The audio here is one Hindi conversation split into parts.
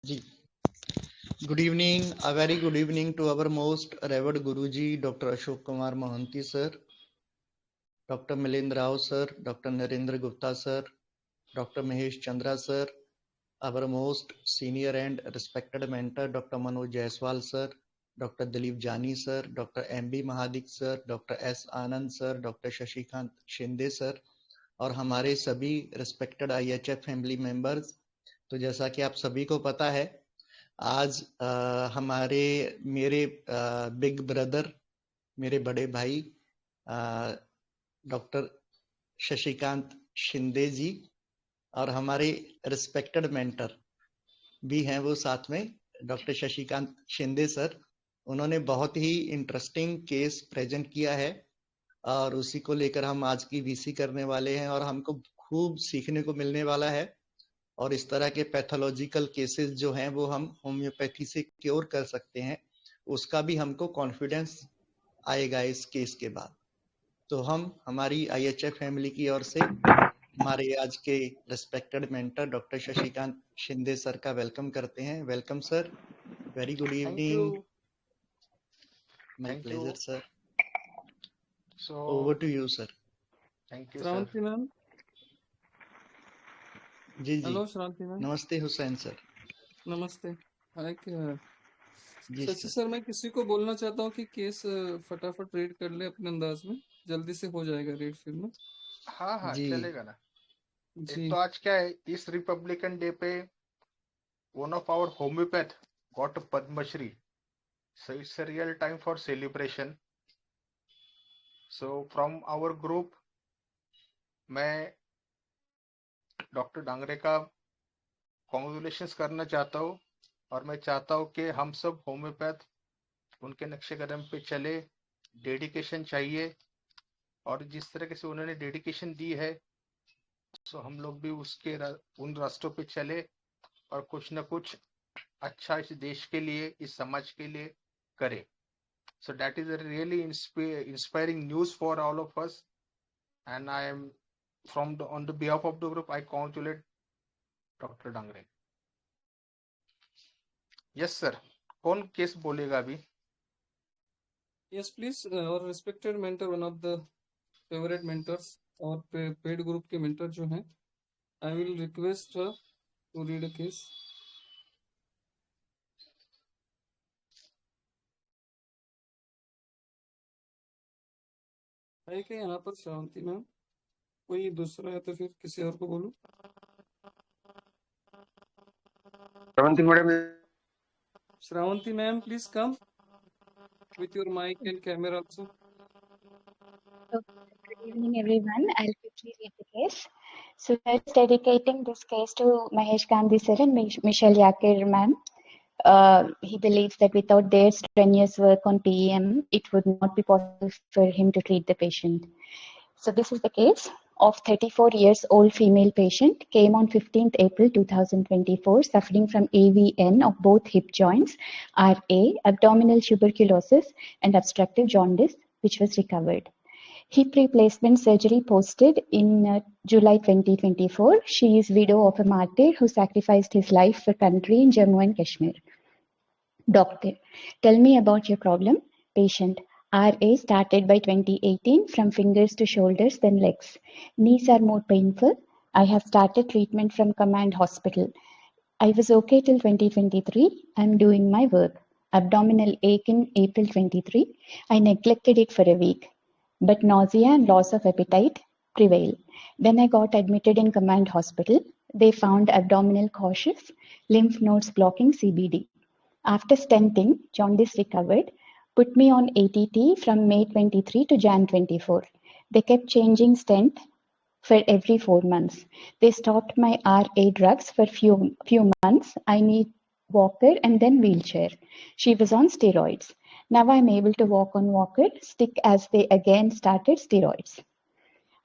Ji, good evening, a very good evening to our most revered Guruji, Dr. Ashok Kumar Mohanty sir, Dr. Milind Rao sir, Dr. Narendra Gupta sir, Dr. Mahesh Chandra sir, our most senior and respected mentor, Dr. Manoj Jaiswal sir, Dr. Dilip Jani sir, Dr. M.B. Mahadik sir, Dr. S. Anand sir, Dr. Shashikant Shinde sir और हमारे सभी रिस्पेक्टेड IHF फैमिली मेंबर्स। तो जैसा कि आप सभी को पता है, आज हमारे मेरे बिग ब्रदर, मेरे बड़े भाई डॉक्टर शशिकांत शिंदे जी और हमारे रिस्पेक्टेड मेंटर भी हैं वो साथ में, डॉक्टर शशिकांत शिंदे सर। उन्होंने बहुत ही इंटरेस्टिंग केस प्रेजेंट किया है और उसी को लेकर हम आज की VC करने वाले हैं और हमको खूब सीखने को मिलने वाला है। और इस तरह के पैथोलॉजिकल केसेस जो हैं वो हम होम्योपैथी से क्योर कर सकते हैं, उसका भी हमको कॉन्फिडेंस आएगा इस केस के बाद। तो हम हमारी IHF फैमिली की ओर से हमारे आज के respected mentor doctor Shashikant Shinde sir का वेलकम करते हैं। Welcome sir, very good Thank evening. you. My Thank pleasure you. Sir, So, over to you sir. thank you, sir. Shravanti ma'am, जी जी, हेलो श्रावंती मैम, नमस्ते हुसैन सर। नमस्ते। जी शशि सर, सर, मैं किसी को बोलना चाहता हूँ कि केस फटाफट रीड कर ले अपने अंदाज में, जल्दी से हो जाएगा रीड फिर में। हाँ जी चलेगा ना। जी एक तो आज क्या है, इस रिपब्लिकन डे पे one of our homeopath got Padmashri, so it's a real time for celebration. So from our group मैं डॉक्टर डांगरे का कॉन्ग्रेचुलेशंस करना चाहता हूँ और मैं चाहता हूँ कि हम सब होम्योपैथ उनके नक्शे कदम पे चले। डेडिकेशन चाहिए और जिस तरह से उन्होंने डेडिकेशन दी है, सो हम लोग भी उन रास्तों पे चले और कुछ ना कुछ अच्छा इस देश के लिए, इस समाज के लिए करे। So that is a really inspiring news for all of us, and I am on the behalf of the group I congratulate Dr. Dangre. Yes sir, कौन केस बोलेगा अभी? यस प्लीज, और respected mentor, one of the favourite mentors और पेड ग्रुप के मेंटर जो हैं, I will request to read a case. है क्या यहाँ पर श्रावंती मैम? कोई दूसरा है तो फिर किसी और को बोलूं? Shravanti madam, Shravanti ma'am, please come with your mic and camera also. Good evening, everyone. I'll quickly read the case. So, just dedicating this case to Mahesh Gandhi sir and Michelle Yakir ma'am. He believes that without their strenuous work on PEM, it would not be possible for him to treat the patient. So, this is the case of 34 years old female patient, came on 15th April 2024, suffering from AVN of both hip joints, RA, abdominal tuberculosis, and obstructive jaundice, which was recovered. Hip replacement surgery posted in July 2024. She is widow of a martyr who sacrificed his life for country in Jammu and Kashmir. Doctor, tell me about your problem. Patient, RA started by 2018 from fingers to shoulders, then legs. Knees are more painful. I have started treatment from Command Hospital. I was okay till 2023. I'm doing my work. Abdominal ache in April 23. I neglected it for a week, but nausea and loss of appetite prevail. Then I got admitted in Command Hospital. They found abdominal cautious, lymph nodes blocking CBD. After stenting, jaundice recovered, put me on ATT from May 23 to Jan 24. They kept changing stent for every 4 months. They stopped my RA drugs for few months. I need walker and then wheelchair. She was on steroids. Now I'm able to walk on walker, stick as they again started steroids.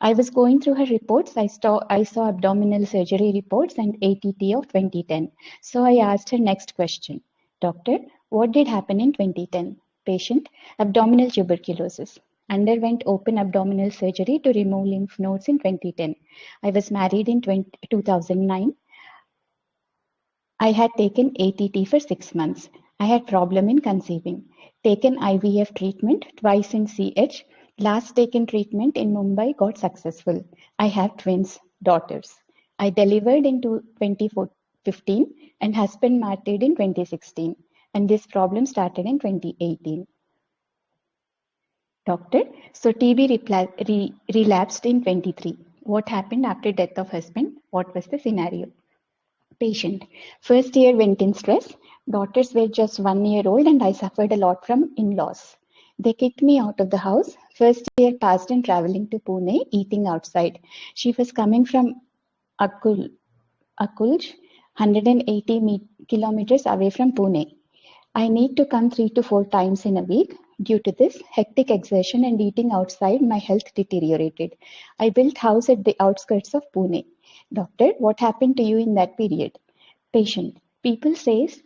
I was going through her reports. I saw abdominal surgery reports and ATT of 2010. So I asked her next question. Doctor, what did happen in 2010? Patient, abdominal tuberculosis. Underwent open abdominal surgery to remove lymph nodes in 2010. I was married in 2009. I had taken ATT for 6 months. I had problem in conceiving. Taken IVF treatment twice in CH. Last taken treatment in Mumbai got successful. I have twins, daughters. I delivered in 2015 and husband married in 2016. And this problem started in 2018. Doctor, so TB relapsed in 23. What happened after death of husband? What was the scenario? Patient, first year went in stress. Daughters were just 1 year old and I suffered a lot from in-laws. They kicked me out of the house. First year passed in traveling to Pune, eating outside. She was coming from Akulj, 180 kilometers away from Pune. I need to come 3 to 4 times in a week. Due to this hectic exertion and eating outside, my health deteriorated. I built house at the outskirts of Pune. Doctor, what happened to you in that period? Patient, people says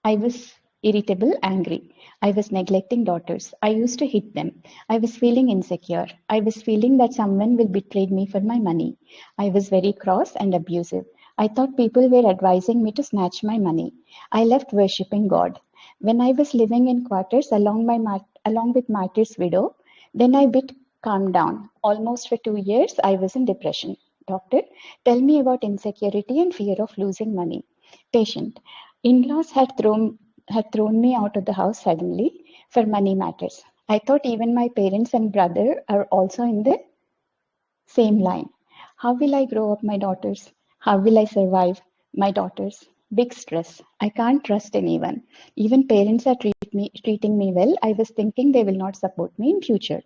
I was irritable, angry. I was neglecting daughters. I used to hit them. I was feeling insecure. I was feeling that someone will betray me for my money. I was very cross and abusive. I thought people were advising me to snatch my money. I left worshipping God. When I was living in quarters along with Martyr's widow, then I bit calmed down. Almost for 2 years, I was in depression. Doctor, tell me about insecurity and fear of losing money. Patient, in-laws had thrown me out of the house suddenly for money matters. I thought even my parents and brother are also in the same line. How will I grow up my daughters? How will I survive my daughters? Big stress. I can't trust anyone. Even parents are treating me well. I was thinking they will not support me in future.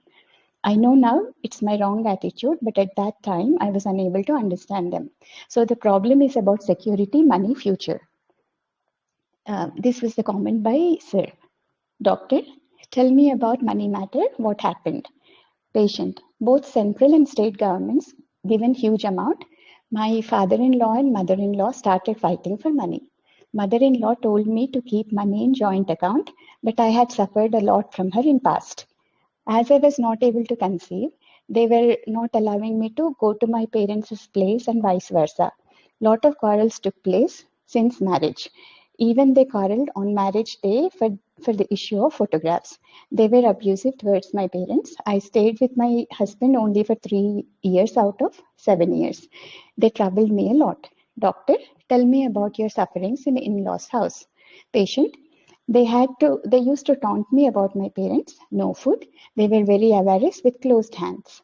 I know now it's my wrong attitude, but at that time I was unable to understand them. So the problem is about security, money, future. This was the comment by Sir. Doctor, tell me about money matter. What happened? Patient, both central and state governments given huge amount. My father-in-law and mother-in-law started fighting for money. Mother-in-law told me to keep money in joint account, but I had suffered a lot from her in past. As I was not able to conceive, they were not allowing me to go to my parents' place and vice versa. Lot of quarrels took place since marriage. Even they quarreled on marriage day for the issue of photographs. They were abusive towards my parents. I stayed with my husband only for 3 years out of 7 years. They troubled me a lot. Doctor, tell me about your sufferings in in-laws' house. Patient, they used to taunt me about my parents, no food. They were very avarice with closed hands.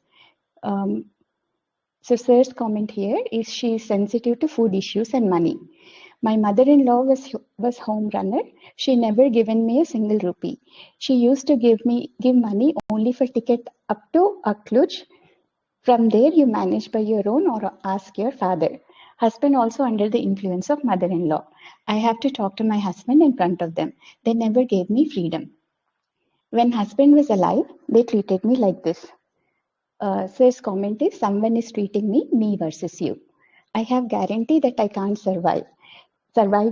So Sir's comment here is she is sensitive to food issues and money. My mother-in-law was home runner. She never given me a single rupee. She used to give money only for ticket up to Akulj. From there you manage by your own or ask your father. Husband also under the influence of mother-in-law. I have to talk to my husband in front of them. They never gave me freedom. When husband was alive, they treated me like this. Sir's comment is, someone is treating me versus you. I have guarantee that I can't survive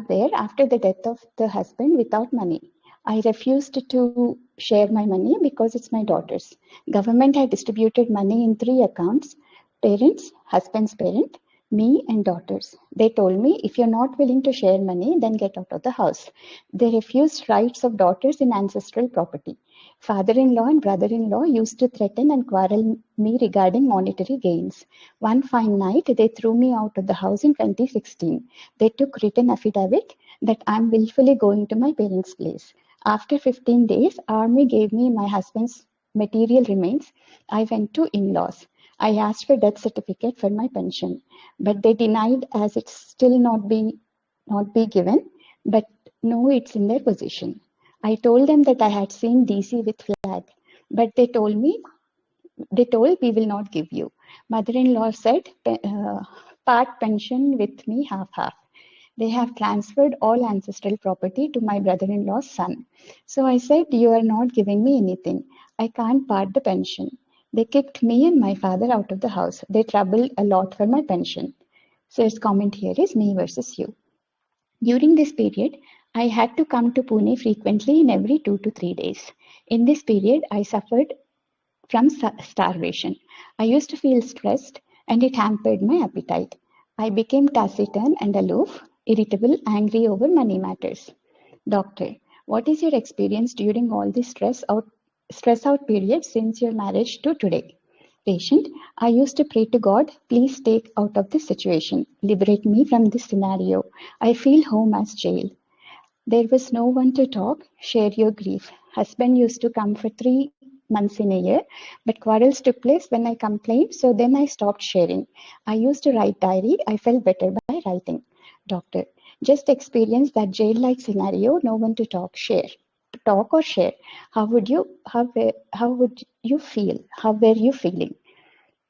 there after the death of the husband without money. I refused to share my money because it's my daughter's. Government had distributed money in 3 accounts: parents, husband's parent, me and daughters. They told me, if you're not willing to share money, then get out of the house. They refused rights of daughters in ancestral property. Father-in-law and brother-in-law used to threaten and quarrel me regarding monetary gains. One fine night, they threw me out of the house in 2016. They took written affidavit that I'm willfully going to my parents' place. After 15 days, army gave me my husband's material remains. I went to in-laws. I asked for death certificate for my pension, but they denied as it's still not be given, but no, it's in their possession. I told them that I had seen DC with flag, but they told we will not give you. Mother-in-law said part pension with me half. They have transferred all ancestral property to my brother-in-law's son. So I said, you are not giving me anything. I can't part the pension. They kicked me and my father out of the house. They troubled a lot for my pension. So his comment here is me versus you. During this period, I had to come to Pune frequently in every 2 to 3 days. In this period, I suffered from starvation. I used to feel stressed and it hampered my appetite. I became taciturn and aloof. irritable, angry over money matters. Doctor, what is your experience during all this stress out period since your marriage to today? Patient, I used to pray to God, please take out of this situation. Liberate me from this scenario. I feel home as jail. There was no one to talk, share your grief. Husband used to come for 3 months in a year, but quarrels took place when I complained, so then I stopped sharing. I used to write diary, I felt better by writing. Doctor, just experienced that jail-like scenario, no one to talk or share. How would you feel? How were you feeling?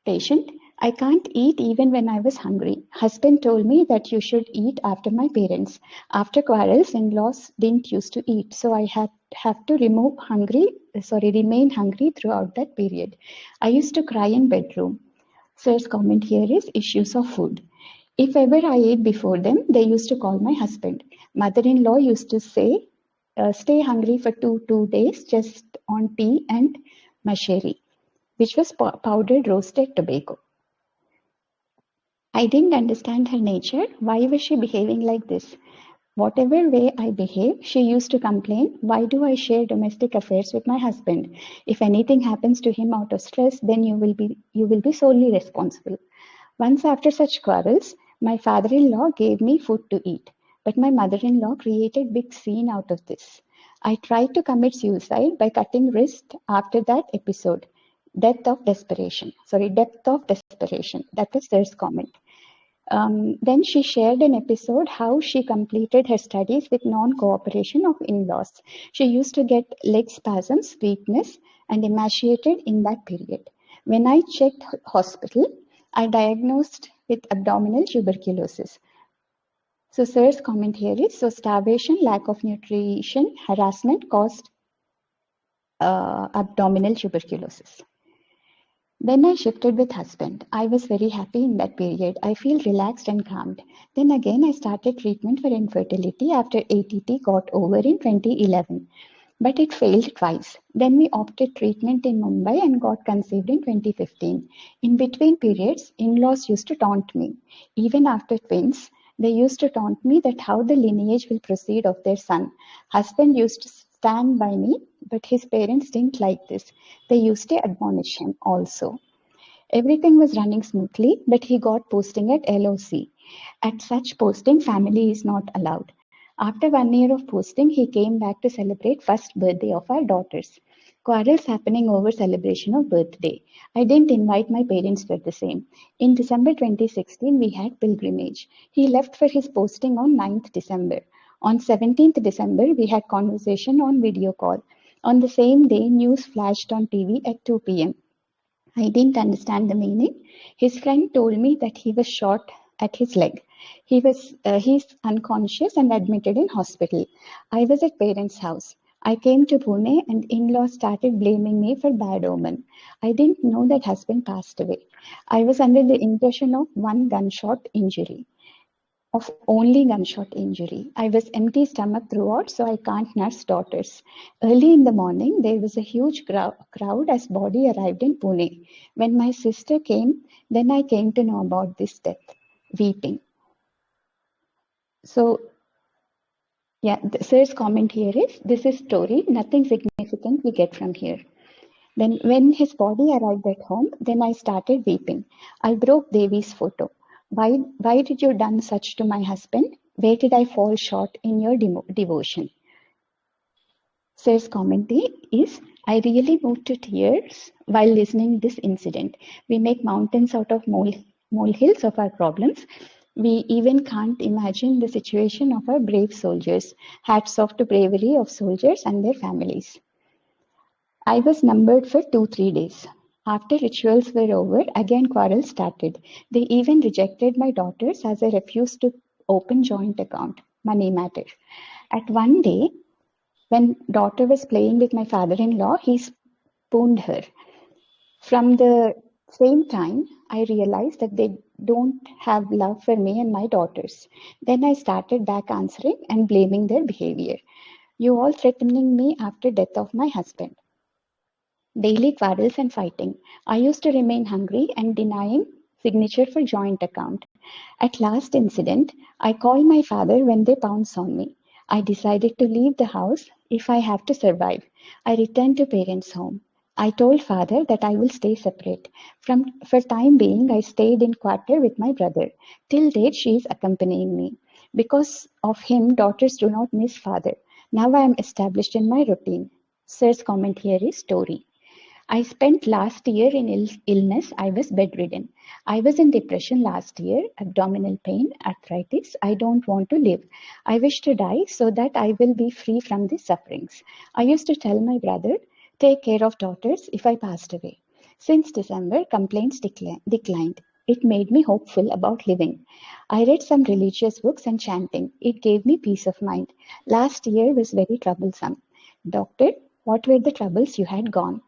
Patient, I can't eat even when I was hungry. Husband told me that you should eat after my parents. After quarrels, in-laws didn't used to eat, so I have to remain hungry throughout that period. I used to cry in bedroom. Sir's comment here is issues of food. If ever I ate before them, they used to call my husband. Mother-in-law used to say, stay hungry for two days just on tea and masheri, which was powdered roasted tobacco. I didn't understand her nature. Why was she behaving like this? Whatever way I behave, she used to complain, why do I share domestic affairs with my husband? If anything happens to him out of stress, then you will be solely responsible. Once after such quarrels, my father-in-law gave me food to eat, but my mother-in-law created big scene out of this. I tried to commit suicide by cutting wrist after that episode. Depth of desperation. That was Sir's comment. Then she shared an episode how she completed her studies with non-cooperation of in-laws. She used to get leg spasms, weakness, and emaciated in that period. When I checked hospital, I diagnosed with abdominal tuberculosis. So Sir's comment here is, so starvation, lack of nutrition, harassment caused abdominal tuberculosis. Then I shifted with husband. I was very happy in that period. I feel relaxed and calmed. Then again, I started treatment for infertility after ATT got over in 2011. But it failed twice. Then we opted treatment in Mumbai and got conceived in 2015. In between periods, in-laws used to taunt me. Even after twins, they used to taunt me that how the lineage will proceed of their son. Husband used to stand by me, but his parents didn't like this. They used to admonish him also. Everything was running smoothly, but he got posting at LOC. At such posting, family is not allowed. After 1 year of posting, he came back to celebrate first birthday of our daughters. Quarrels happening over celebration of birthday. I didn't invite my parents for the same. In December 2016, we had pilgrimage. He left for his posting on 9th December. On 17th December, we had conversation on video call. On the same day, news flashed on TV at 2 p.m. I didn't understand the meaning. His friend told me that he was shot at his leg. He's unconscious and admitted in hospital. I was at parents' house. I came to Pune and in-laws started blaming me for bad omen. I didn't know that husband passed away. I was under the impression of only gunshot injury. I was empty stomach throughout, so I can't nurse daughters. Early in the morning, there was a huge crowd as body arrived in Pune. When my sister came, then I came to know about this death, weeping. So, yeah, Sir's comment here is, this is story, nothing significant we get from here. Then when his body arrived at home, then I started weeping. I broke Devi's photo. Why did you done such to my husband? Where did I fall short in your devotion? Sir's commentary is, I really moved to tears while listening this incident. We make mountains out of molehills of our problems. We even can't imagine the situation of our brave soldiers. Hats off to bravery of soldiers and their families. I was numbered for 2-3 days. After rituals were over, again quarrels started. They even rejected my daughters as I refused to open joint account, money matter. At one day, when daughter was playing with my father-in-law, he spooned her. From the same time, I realized that they don't have love for me and my daughters. Then I started back answering and blaming their behavior. You all threatening me after death of my husband. Daily quarrels and fighting. I used to remain hungry and denying signature for joint account. At last incident, I called my father when they pounced on me. I decided to leave the house if I have to survive. I returned to parents' home. I told father that I will stay separate. For time being, I stayed in quarter with my brother. Till date, she is accompanying me. Because of him, daughters do not miss father. Now I am established in my routine. Sir's comment here is story. I spent last year in illness. I was bedridden. I was in depression last year, abdominal pain, arthritis. I don't want to live. I wish to die so that I will be free from these sufferings. I used to tell my brother, take care of daughters if I passed away. Since December, complaints declined. It made me hopeful about living. I read some religious books and chanting. It gave me peace of mind. Last year was very troublesome. Doctor, what were the troubles you had gone?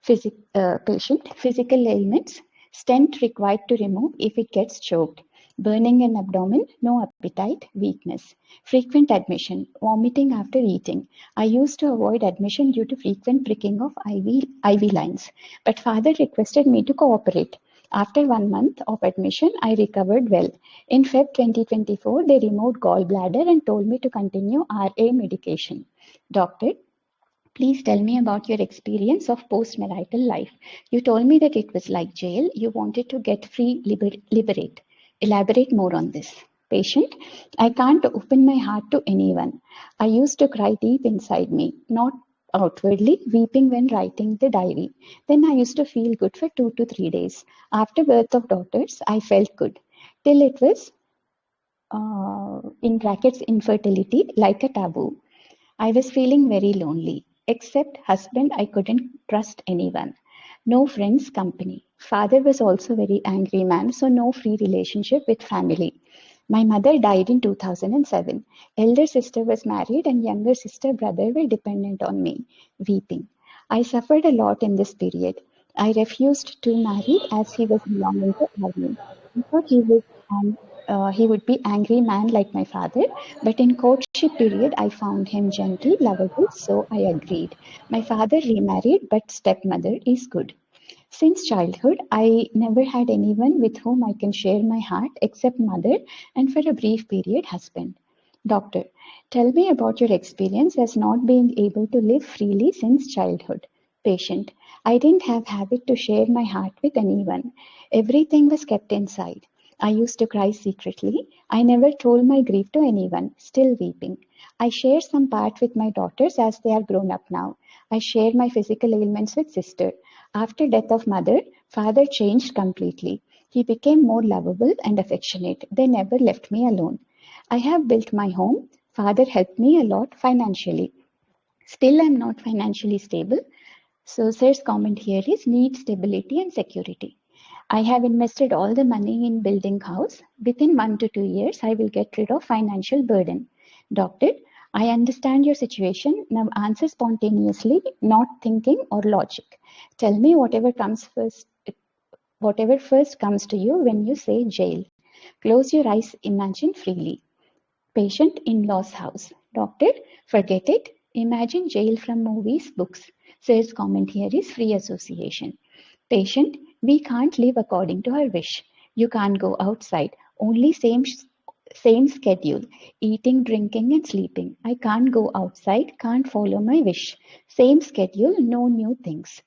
Patient, physical ailments, stent required to remove if it gets choked, burning in abdomen, no appetite, weakness, frequent admission, vomiting after eating. I used to avoid admission due to frequent pricking of IV lines, but father requested me to cooperate. After 1 month of admission, I recovered well. In Feb 2024, they removed gallbladder and told me to continue RA medication. Doctor, please tell me about your experience of post-marital life. You told me that it was like jail. You wanted to get free, liberate. Elaborate more on this. Patient, I can't open my heart to anyone. I used to cry deep inside me, not outwardly, weeping when writing the diary. Then I used to feel good for 2 to 3 days. After birth of daughters, I felt good. Till it was, in brackets, infertility, like a taboo. I was feeling very lonely. Except husband, I couldn't trust anyone. No friends, company. Father was also very angry man, so no free relationship with family. My mother died in 2007. Elder sister was married and younger sister brother were dependent on me, weeping. I suffered a lot in this period. I refused to marry as he was belonging to army. I thought he would be angry man like my father, but in courtship period, I found him gentle, lovable, so I agreed. My father remarried, but stepmother is good. Since childhood, I never had anyone with whom I can share my heart except mother and for a brief period, husband. Doctor, tell me about your experience as not being able to live freely since childhood. Patient, I didn't have habit to share my heart with anyone. Everything was kept inside. I used to cry secretly. I never told my grief to anyone, still weeping. I share some part with my daughters as they are grown up now. I share my physical ailments with sister. After death of mother, father changed completely. He became more lovable and affectionate. They never left me alone. I have built my home. Father helped me a lot financially. Still, I'm not financially stable. So, sir's comment here is need stability and security. I have invested all the money in building house. Within 1 to 2 years, I will get rid of financial burden. Doctor, I understand your situation. Now answer spontaneously, not thinking or logic. Tell me whatever first comes to you when you say jail. Close your eyes, imagine freely. Patient in-law's house. Doctor, forget it. Imagine jail from movies, books. Sir's comment here is free association. Patient, we can't live according to our wish. You can't go outside. Only same schedule. Eating, drinking and sleeping. I can't go outside, can't follow my wish. Same schedule, no new things.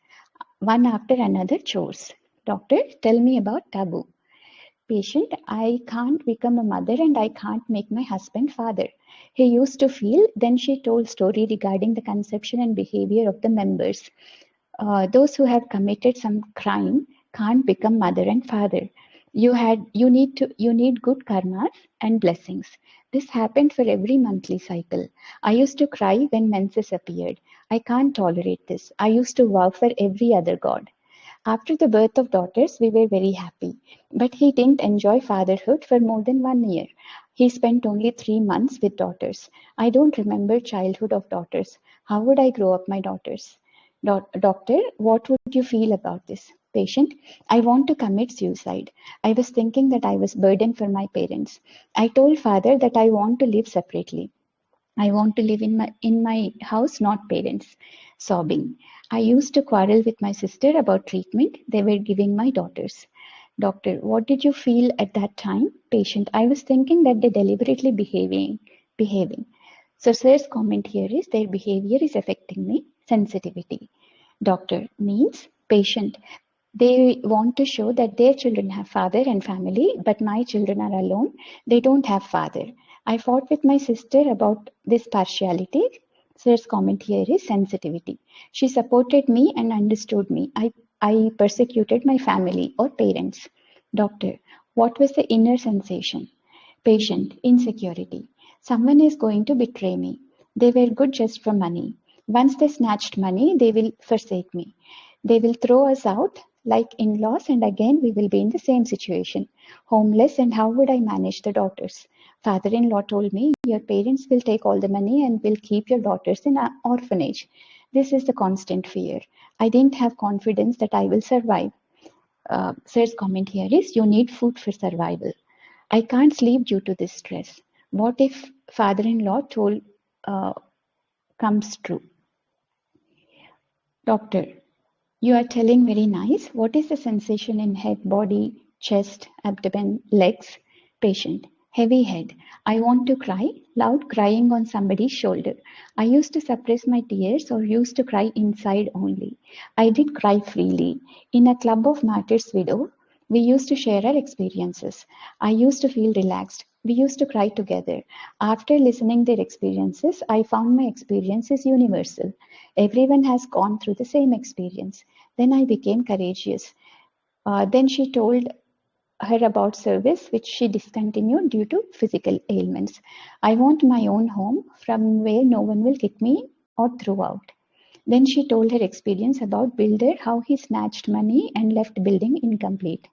One after another chores. Doctor, tell me about taboo. Patient, I can't become a mother and I can't make my husband father. He used to feel, then she told story regarding the conception and behavior of the members. Those who have committed some crime can't become mother and father. You need good karmas and blessings. This happened for every monthly cycle. I used to cry when menses appeared. I can't tolerate this. I used to vow for every other god. After the birth of daughters, we were very happy. But he didn't enjoy fatherhood for more than 1 year. He spent only 3 months with daughters. I don't remember childhood of daughters. How would I grow up my daughters? Doctor, what would you feel about this? Patient, I want to commit suicide. I was thinking that I was burden for my parents. I told father that I want to live separately. I want to live in my house, not parents. Sobbing. I used to quarrel with my sister about treatment they were giving my daughters. Doctor, what did you feel at that time? Patient, I was thinking that they're deliberately behaving. So sir's comment here is their behavior is affecting me. Sensitivity. Doctor, means patient. They want to show that their children have father and family, but my children are alone. They don't have father. I fought with my sister about this partiality. Sir's comment here is sensitivity. She supported me and understood me. I persecuted my family or parents. Doctor, what was the inner sensation? Patient, insecurity. Someone is going to betray me. They were good just for money. Once they snatched money, they will forsake me. They will throw us out like in-laws, and again we will be in the same situation. Homeless, and how would I manage the daughters? Father-in-law told me, your parents will take all the money and will keep your daughters in an orphanage. This is the constant fear. I didn't have confidence that I will survive. Sir's comment here is, you need food for survival. I can't sleep due to this stress. What if father-in-law told comes true? Doctor, you are telling very nice. What is the sensation in head, body, chest, abdomen, legs? Patient, heavy head. I want to cry, loud crying on somebody's shoulder. I used to suppress my tears or used to cry inside only. I did cry freely. In a club of martyrs widow, we used to share our experiences. I used to feel relaxed. We used to cry together. After listening their experiences, I found my experience is universal. Everyone has gone through the same experience. Then I became courageous. Then she told her about service, which she discontinued due to physical ailments. I want my own home from where no one will kick me or throw out. Then she told her experience about builder, how he snatched money and left building incomplete.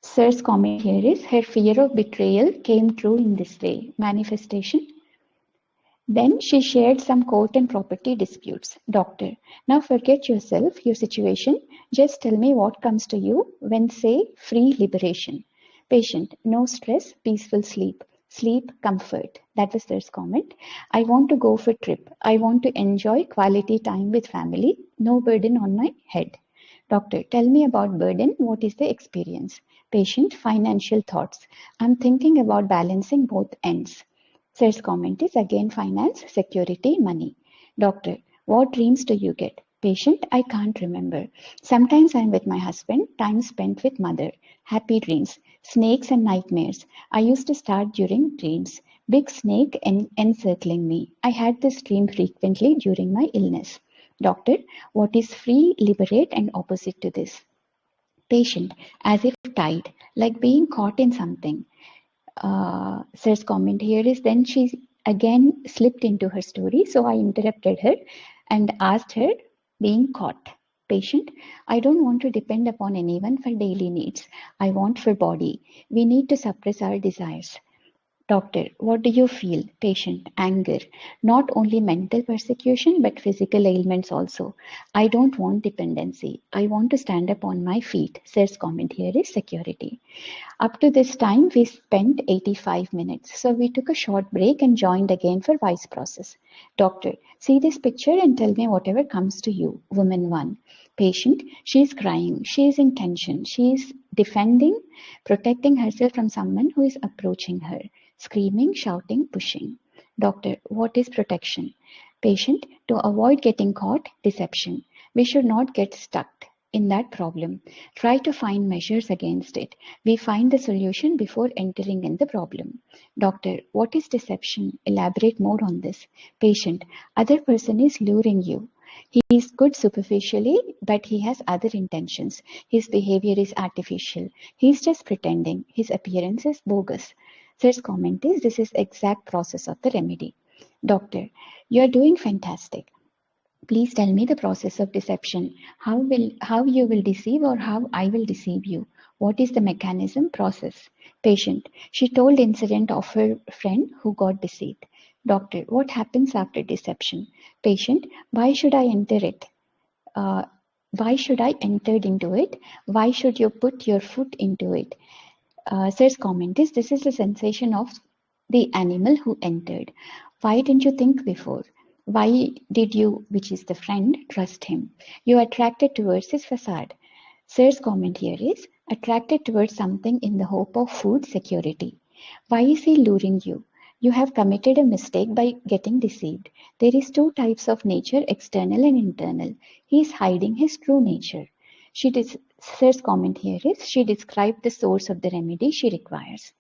Sir's comment here is, her fear of betrayal came true in this way. Manifestation. Then she shared some court and property disputes. Doctor, now forget yourself, your situation. Just tell me what comes to you when say free liberation. Patient, no stress, peaceful sleep. Sleep, comfort. That was Sir's comment. I want to go for trip. I want to enjoy quality time with family. No burden on my head. Doctor, tell me about burden. What is the experience? Patient, financial thoughts. I'm thinking about balancing both ends. Sir's comment is again finance, security, money. Doctor, what dreams do you get? Patient, I can't remember. Sometimes I'm with my husband, time spent with mother. Happy dreams, snakes and nightmares. I used to start during dreams. Big snake encircling me. I had this dream frequently during my illness. Doctor, what is free, liberate and opposite to this? Patient, as if tied, like being caught in something. Sir's comment here is, then she again slipped into her story. So I interrupted her and asked her, being caught. Patient, I don't want to depend upon anyone for daily needs. I want for body. We need to suppress our desires. Doctor, what do you feel? Patient, anger. Not only mental persecution, but physical ailments also. I don't want dependency. I want to stand up on my feet. Sir's comment here is security. Up to this time, we spent 85 minutes. So we took a short break and joined again for voice process. Doctor, see this picture and tell me whatever comes to you. Woman 1. Patient, she is crying. She is in tension. She is defending, protecting herself from someone who is approaching her. Screaming, shouting, pushing. Doctor, what is protection? Patient, to avoid getting caught, deception. We should not get stuck in that problem. Try to find measures against it. We find the solution before entering in the problem. Doctor, what is deception? Elaborate more on this. Patient, other person is luring you. He is good superficially, but he has other intentions. His behavior is artificial. He is just pretending. His appearance is bogus. Sir's comment is, this is exact process of the remedy. Doctor, you are doing fantastic. Please tell me the process of deception. How you will deceive or how I will deceive you? What is the mechanism process? Patient, she told incident of her friend who got deceived. Doctor, what happens after deception? Patient, why should I enter it? Why should I enter into it? Why should you put your foot into it? Sir's comment is, this is the sensation of the animal who entered. Why didn't you think before? Why did you, which is the friend, trust him? You attracted towards his facade. Sir's comment here is attracted towards something in the hope of food security. Why is he luring you? You have committed a mistake by getting deceived. There is two types of nature, external and internal. He is hiding his true nature. Sir's comment here is she described the source of the remedy she requires.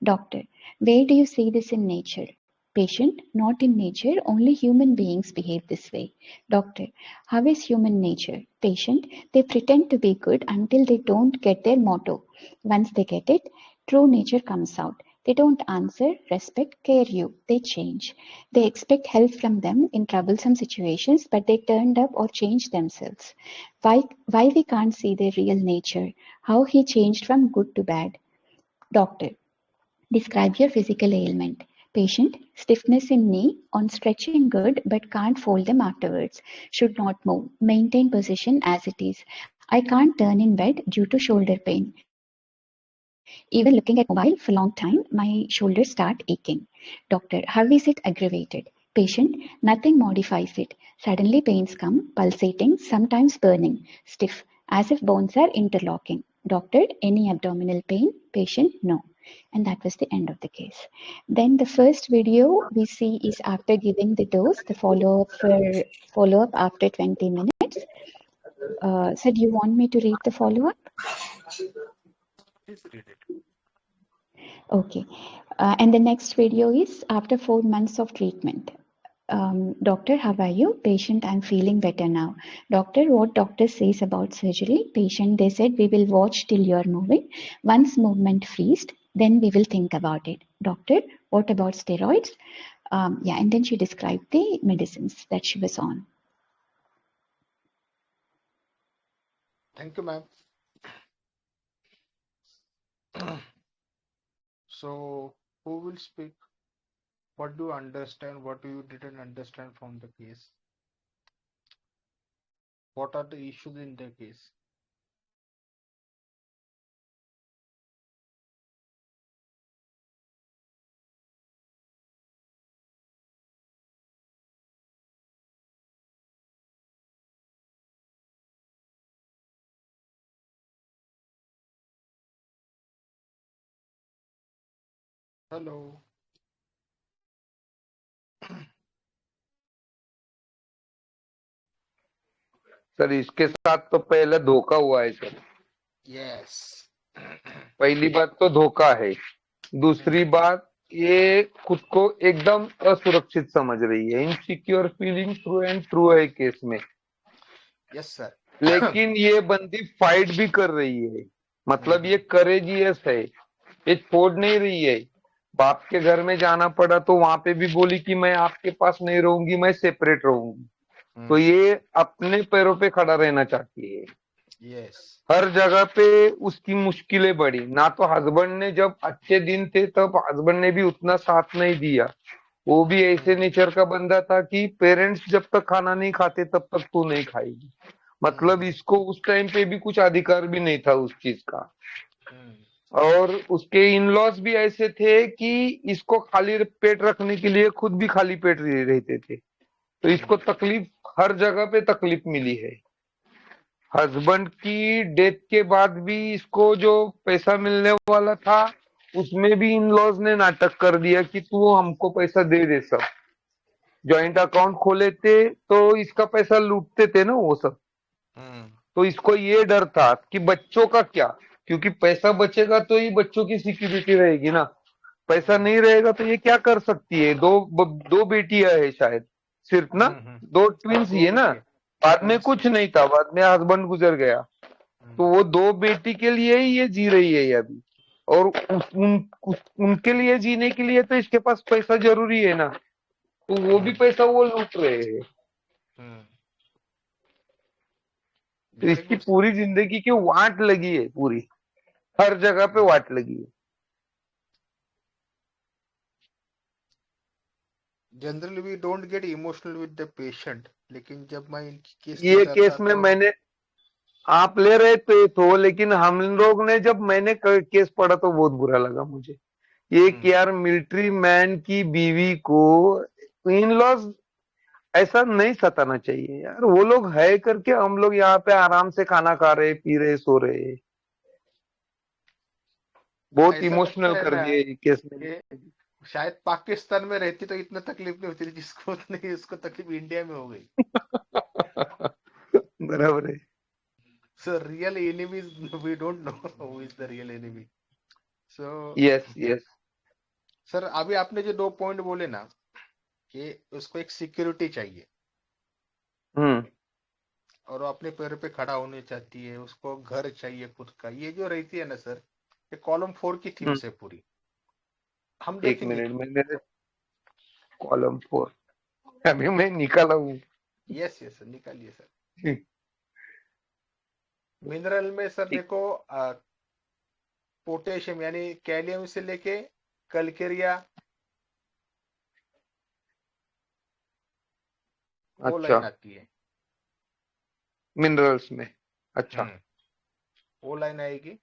Doctor, where do you see this in nature? Patient, not in nature, only human beings behave this way. Doctor, how is human nature? Patient, they pretend to be good until they don't get their motto. Once they get it, true nature comes out. They don't answer, respect, care you. They change. They expect help from them in troublesome situations, but they turned up or changed themselves. Why we can't see their real nature? How he changed from good to bad? Doctor, describe your physical ailment. Patient, stiffness in knee, on stretching good but can't fold them afterwards. Should not move. Maintain position as it is. I can't turn in bed due to shoulder pain. Even looking at mobile for a long time, my shoulders start aching. Doctor, how is it aggravated? Patient, nothing modifies it. Suddenly pains come, pulsating, sometimes burning, stiff, as if bones are interlocking. Doctor, any abdominal pain? Patient, no. And that was the end of the case. Then the first video we see is after giving the dose, the follow-up after 20 minutes. So do you want me to read the follow-up? Please read it. Okay. And the next video is after 4 months of treatment. Doctor, how are you? Patient, I'm feeling better now. Doctor, what doctor says about surgery? Patient, they said we will watch till you're moving. Once movement freezed, then we will think about it. Doctor, what about steroids? Yeah, and then she described the medicines that she was on. Thank you, ma'am. So, who will speak? What do you understand? What you didn't understand from the case? What are the issues in the case? Hello. Sir इसके साथ तो पहले धोखा हुआ है सर। Yes. पहली बात तो धोखा है, दूसरी बात ये खुद को एकदम असुरक्षित समझ रही है, insecure feeling through and through है केस में। Yes, sir. लेकिन ये बंदी फाइट भी कर रही है, मतलब ये करेजियस है, ये छोड़ नहीं रही है। बाप के घर में जाना पड़ा तो वहां पे भी बोली कि मैं आपके पास नहीं रहूंगी, मैं सेपरेट रहूंगी। तो ये अपने पैरों पे खड़ा रहना चाहती है। Yes. हर जगह पे उसकी मुश्किलें बढ़ी। ना तो हस्बैंड ने जब अच्छे दिन थे तब हस्बैंड ने भी उतना साथ नहीं दिया, वो भी ऐसे नेचर का बंदा था कि पेरेंट्स जब तक खाना नहीं खाते तब तक तू नहीं खाएगी, मतलब इसको उस टाइम पे भी कुछ अधिकार भी नहीं था उस चीज का। और उसके इन लॉज भी ऐसे थे कि इसको खाली पेट रखने के लिए खुद भी खाली पेट रहते थे, तो इसको तकलीफ हर जगह पे तकलीफ मिली है। हस्बैंड की डेथ के बाद भी इसको जो पैसा मिलने वाला था उसमें भी इन लॉज ने नाटक कर दिया कि तू हमको पैसा दे दे। सब जॉइंट अकाउंट खोले थे तो इसका पैसा लूटते थे ना वो सब। तो इसको ये डर था कि बच्चों का क्या, क्योंकि पैसा बचेगा तो ही बच्चों की सिक्योरिटी रहेगी ना, पैसा नहीं रहेगा तो ये क्या कर सकती है। दो बेटियां है शायद सिर्फ ना, दो ट्विंस ही है ना, बाद में कुछ नहीं था, बाद में हस्बैंड गुजर गया। तो वो दो बेटी के लिए ही ये जी रही है अभी, और उनके लिए जीने के लिए तो इसके पास पैसा जरूरी है ना, तो वो भी पैसा वो लूट रहे हैं। तो इसकी पूरी जिंदगी की वाट लगी है, पूरी हर जगह पे वाट लगी है। Generally we don't get emotional with the patient, लेकिन जब मैं इनकी केस ये केस में मैंने आप ले रहे थे तो, लेकिन हम लोग ने जब मैंने केस पढ़ा तो बहुत बुरा लगा मुझे। ये यार मिलिट्री मैन की बीवी को इन लॉज ऐसा नहीं सताना चाहिए यार। वो लोग है करके हम लोग यहाँ पे आराम से खाना खा रहे, पी रहे, सो रहे। बहुत ऐसा लगता इमोशनल है कर ना दिए ये केस में। कि शायद पाकिस्तान में रहती तो इतना तकलीफ नहीं होती थी जिसको नहीं, उसको तकलीफ इंडिया में हो गई। बराबर है। So real enemies, we don't know who is the real enemy. So yes yes. Sir अभी आपने जो 2 पॉइंट बोले ना कि उसको एक सिक्योरिटी चाहिए हम्म और वो अपने पैर पे खड़ा होने चाहती है, उसको घर चाहिए खुद का, ये जो रहती है ना सर, ये कॉलम 4 की थीम हम्म। से पूरी हम एक देखेंगे। मिनट में मेरे कॉलम 4 अभी मैं निकाला हूँ। यस यस सर, निकालिए सर। मिनरल में सर ठीक। देखो पोटेशियम यानी कैलियम से लेके कलकेरिया, वो अच्छा, लाइन आती है। मिनरल्स में। अच्छा। हम्म, वो लाइन आएगी।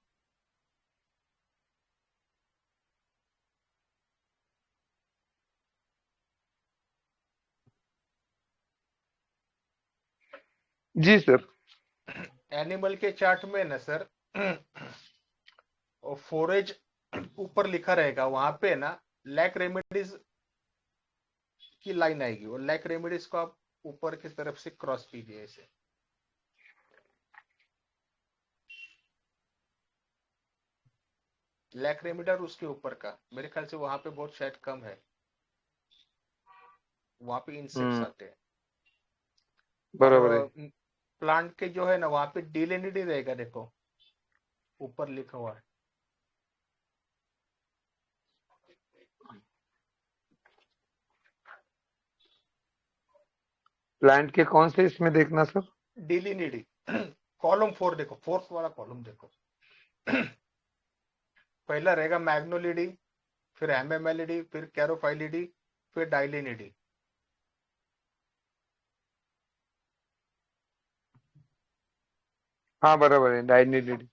जी सर। एनिमल के चार्ट में ना सर और फोरेज ऊपर लिखा रहेगा, वहां पे ना लैक रेमेडीज की लाइन आएगी और लैक रेमेडीज को आप ऊपर की तरफ से क्रॉस कीजिए ऐसे। लैक रेमेडी और उसके ऊपर का मेरे ख्याल से वहां पे बहुत शायद कम है, वहां पे इंसेक्ट्स हम्म। आते हैं। और बराबर है। प्लांट के जो है ना वहां पे डिलिनिटी रहेगा, देखो ऊपर लिखा हुआ है। प्लांट के कौन से इसमें देखना सर? डिलिनिटी कॉलम 4 देखो, फोर्थ वाला कॉलम देखो। पहला रहेगा मैग्नोलिडी, फिर एमएमएलिडी, फिर कैरोफाइलिडी, फिर डाइलिनिडी। हाँ बराबर है, डाइनिलिडी।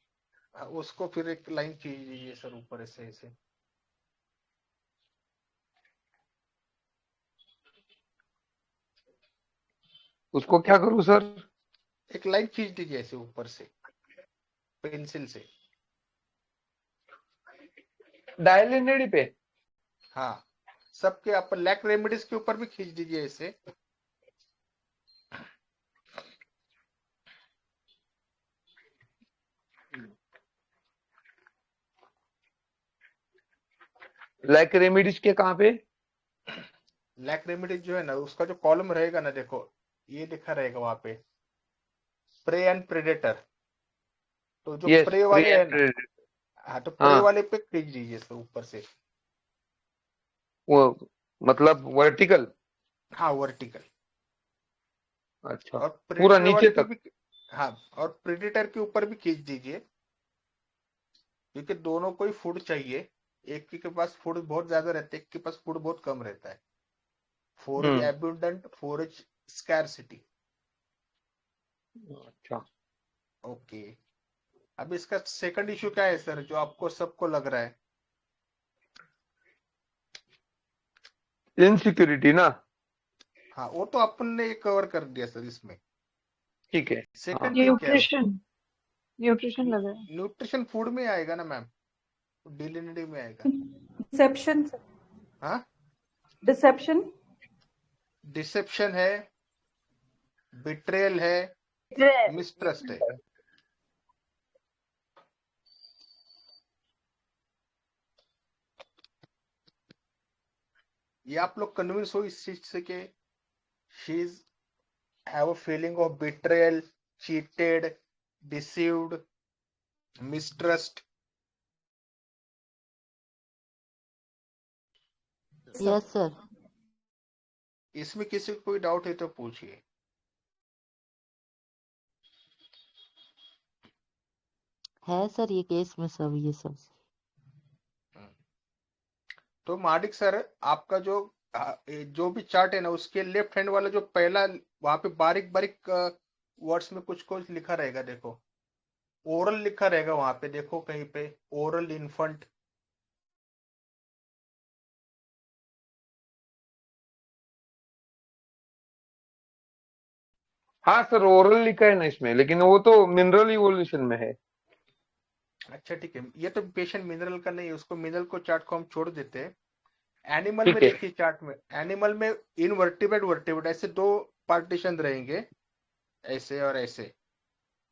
उसको फिर एक लाइन कीजिए सर ऊपर ऐसे ऐसे। उसको क्या करूँ सर? एक लाइन खींच दीजिए ऐसे ऊपर से पेंसिल से। डायलिनिडी पे? हाँ, सबके अपन लैक रेमेडीज के ऊपर भी खींच दीजिए ऐसे। लैक रेमिडीज के कहाँ पे? लैक रेमेडीज जो है ना उसका जो कॉलम रहेगा ना, देखो ये लिखा रहेगा वहां पे प्रे एंड प्रेडेटर। तो जो यस, प्रे प्री वाले है एंड ना, प्रेडेटर। हाँ तो प्रे हाँ, वाले पे खींच दीजिए सर ऊपर से। वो मतलब वर्टिकल। हाँ वर्टिकल। अच्छा, और पूरा प्रेडेटर वाले नीचे पे तक। भी, हाँ और प्रेडेटर के ऊपर भी खींच दीजिए, क्योंकि दोनों को ही फूड चाहिए। एक के पास फूड बहुत ज्यादा रहता है, एक के पास फूड बहुत कम रहता है। फोरेज हम्म। एब्यूंडेंट, फोरेज स्कैरसिटी। अच्छा, ओके, अब इसका सेकंड इशू क्या है सर, जो आपको सबको लग रहा है? इनसिक्योरिटी ना। हाँ वो तो अपन ने कवर कर दिया सर इसमें। ठीक है। हाँ। सेकंड थिंग क्या है उसको? न्यूट्रिशन, न्यूट्रिशन लग रहा है। न्यूट्रिशन फूड में आएगा ना मैम, डिलिनिटी में आएगा। डिसेप्शन, हाँ, डिसेप्शन, डिसेप्शन है, बिट्रेयल है, मिसट्रस्ट है। ये आप लोग कन्विंस हो इस चीज से कि she is have a feeling of betrayal, cheated, deceived, mistrust. Yes sir. इसमें किसी को कोई डाउट है तो पूछिए। है सर, ये केस में सब ये सब। तो माडिक सर, आपका जो भी चार्ट है ना, उसके लेफ्ट हैंड वाला जो पहला, वहां पे बारीक बारीक वर्ड्स में कुछ कुछ लिखा रहेगा, देखो ओरल लिखा रहेगा वहां पे, देखो कहीं पे ओरल इन्फंट। हाँ सर, ओरल लिखा है ना इसमें, लेकिन वो तो मिनरल इवोल्यूशन में है। अच्छा ठीक है, ये तो पेशेंट मिनरल का नहीं है, उसको मिनरल को चार्ट को हम छोड़ देते हैं। एनिमल में ठीक है। देखिए चार्ट में, एनिमल में इनवर्टिब्रेट वर्टिब्रेट ऐसे दो पार्टीशन रहेंगे, ऐसे और ऐसे।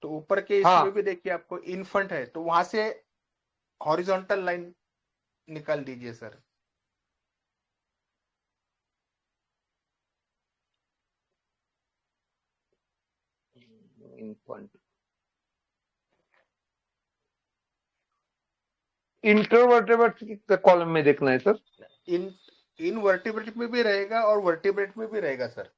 तो ऊपर के इसमें हाँ, भी देखिए आपको इन्फंट है, तो वहां से हॉरिजॉन्टल लाइन निकाल दीजिए सर। इन्फंट इंटरवर्टेब्रेट कॉलम में देखना है सर। इन इनवर्टिब्रेट में भी रहेगा और वर्टिब्रेट में भी रहेगा सर,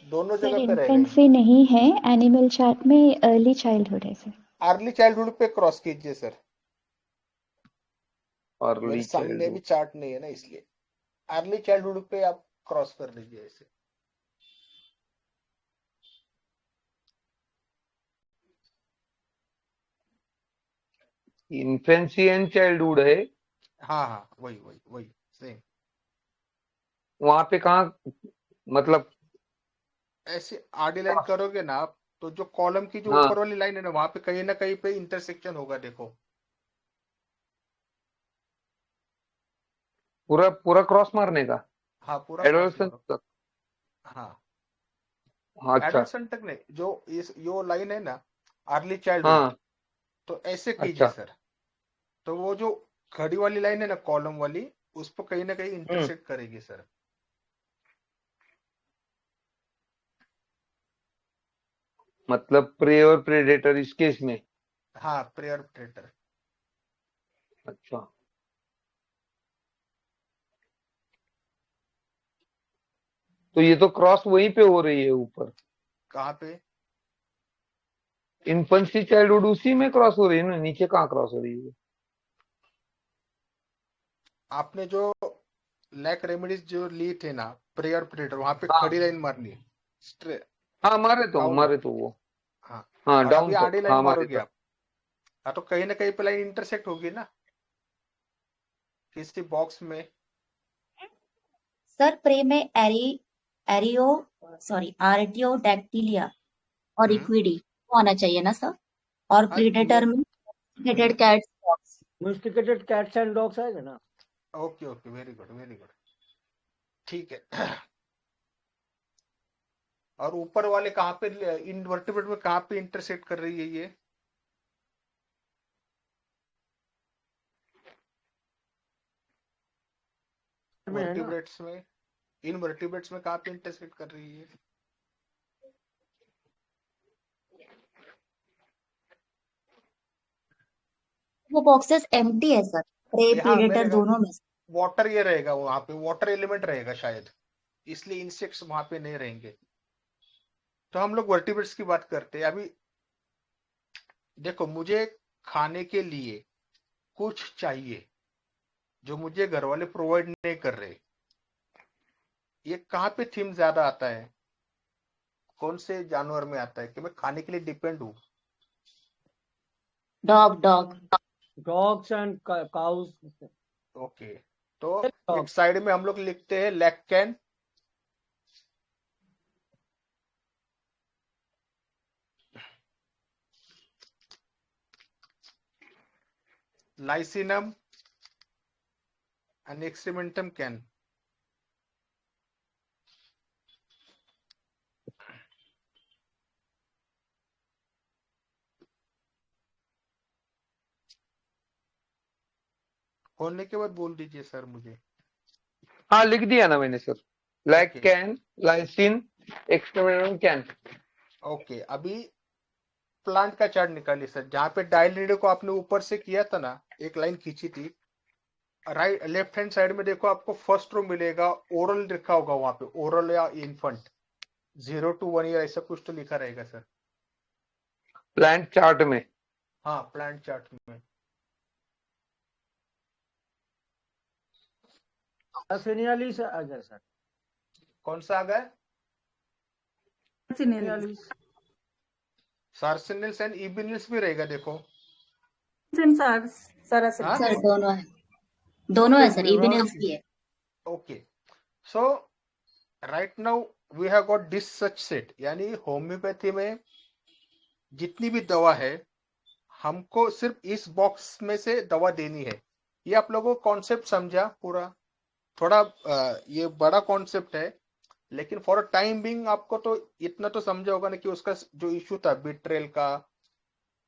दोनों सर जगह पे रहेगा। इन्फेंसी नहीं है एनिमल चार्ट में, अर्ली चाइल्डहुड है सर। अर्ली चाइल्डहुड पे क्रॉस कीजिए सर, मेरे अर्ली सामने भी चाइल्डहुड। चार्ट नहीं है ना इसलिए। अर्ली चाइल्डहुड पे आप क्रॉस कर लीजिए ऐसे। इन्फेंसी एंड चाइल्डहुड है। हाँ हाँ, वही वही वही सेम। वहां पे कहाँ, मतलब? ऐसे आडी लाइन करोगे ना आप, तो जो कॉलम की जो हाँ, ऊपर वाली लाइन है ना, वहां पे कहीं ना कहीं पे इंटरसेक्शन होगा, देखो। पूरा पूरा क्रॉस मारने का, हाँ पूरा क्रॉस एडोलेसेंस मारो। तक। हाँ, हाँ, अच्छा। एडल्ट तक नहीं, जो इस यो लाइन है ना, अर्ली चाइल्डहुड, हाँ, तो ऐसे कीजिए अच्छा। सर। तो वो जो खड़ी वाली लाइन है ना, कॉलम वाली, उस पर कहीं ना कहीं हम्म इंटरसेक्ट करेगी सर। मतलब प्रे और प्रेडेटर इस केस में। हाँ, प्रेयर प्रेटर। अच्छा, तो ये तो क्रॉस वहीं पे हो रही है ऊपर। कहाँ पे? इन्फेंसी चाइल्डहुड उसी में क्रॉस हो रही है ना, नीचे कहाँ क्रॉस हो रही है? आपने जो लैक रेमेडीज जो ली थे ना, प्रेयर प्रेटर, वहां पे हाँ खड़ी लाइन मारनी, स्ट्रे हाँ, डाउन। मारे तो वो। हाँ, हाँ, और अभी डाउन आड़ी तक, लाइन हाँ मारे मारोगे तक। आप। हाँ, तो कहीं ना कहीं पे लाइन इंटरसेक्ट होगी ना किसी बॉक्स में। सर प्रे में एरियो आर्टियोडैक्टिलिया और हम्म। इक्विडी वो आना चाहिए ना सर। और हाँ प्रीडेटर में हम्म। Cats dogs. Domesticated cats and dogs आएगा ना? Okay okay, very good very good, ठीक है। और ऊपर वाले कहाँ पे, इनवर्टिब्रेट में कहाँ पे इंटरसेक्ट कर रही है ये? में है ना? वर्टिब्रेट्स में, इनवर्टिब्रेट्स में कहाँ पे इंटरसेक्ट कर रही है? वो बॉक्सेस एम्प्टी है सर, प्रे यहाँ प्रीडेटर मेरे दोनों में। वाटर ये रहेगा, वहां पे वाटर एलिमेंट रहेगा शायद, इसलिए इंसेक्ट्स वहां पे नहीं रहेंगे। तो हम लोग वर्टिब्रेट्स की बात करते हैं अभी। देखो, मुझे खाने के लिए कुछ चाहिए जो मुझे घर वाले प्रोवाइड नहीं कर रहे। ये कहाँ पे थीम ज्यादा आता है, कौन से जानवर में आता है कि मैं खाने के लिए डिपेंड हूँ? Dog. Dogs and cows. Okay, तो एक Dog. साइड में हम लोग लिखते हैं लैक्टैन, लाइसिनम एंड एक्सट्रीमेंटम कैन। खोलने के बाद बोल दीजिए सर मुझे। हाँ, लिख दिया ना मैंने sir. Lac okay can, lysine, एक्सटर्मिनम कैन। ओके, अभी प्लांट का चार्ट निकालिए सर, जहाँ पे डायल रीडर को आपने ऊपर से किया था ना, एक लाइन खींची थी, राइट लेफ्ट हैंड साइड में देखो, आपको फर्स्ट रो मिलेगा, ओरल लिखा होगा वहां पे, ओरल या इन्फंट 0 to 1 ईयर ऐसा कुछ तो लिखा रहेगा सर। प्लांट चार्ट में। हाँ, प्लांट चार्ट में। Aphenialis आ गया सर। कौन सा आ गया? Aphenialis. सार्सिनिल्स एंड इबिनिल्स भी रहेगा, देखो। सर हाँ सर दोनों है सर, Okay, इबिनिल्स भी है। Okay, so right now we have got this such set, यानी होम्योपैथी में जितनी भी दवा है हमको सिर्फ इस बॉक्स में से दवा देनी है। ये आप लोगों को कॉन्सेप्ट समझा पूरा? थोड़ा ये बड़ा कॉन्सेप्ट है, लेकिन फॉर अ टाइम बिंग आपको तो इतना तो समझा होगा ना कि उसका जो इशू था बिट्रेल का,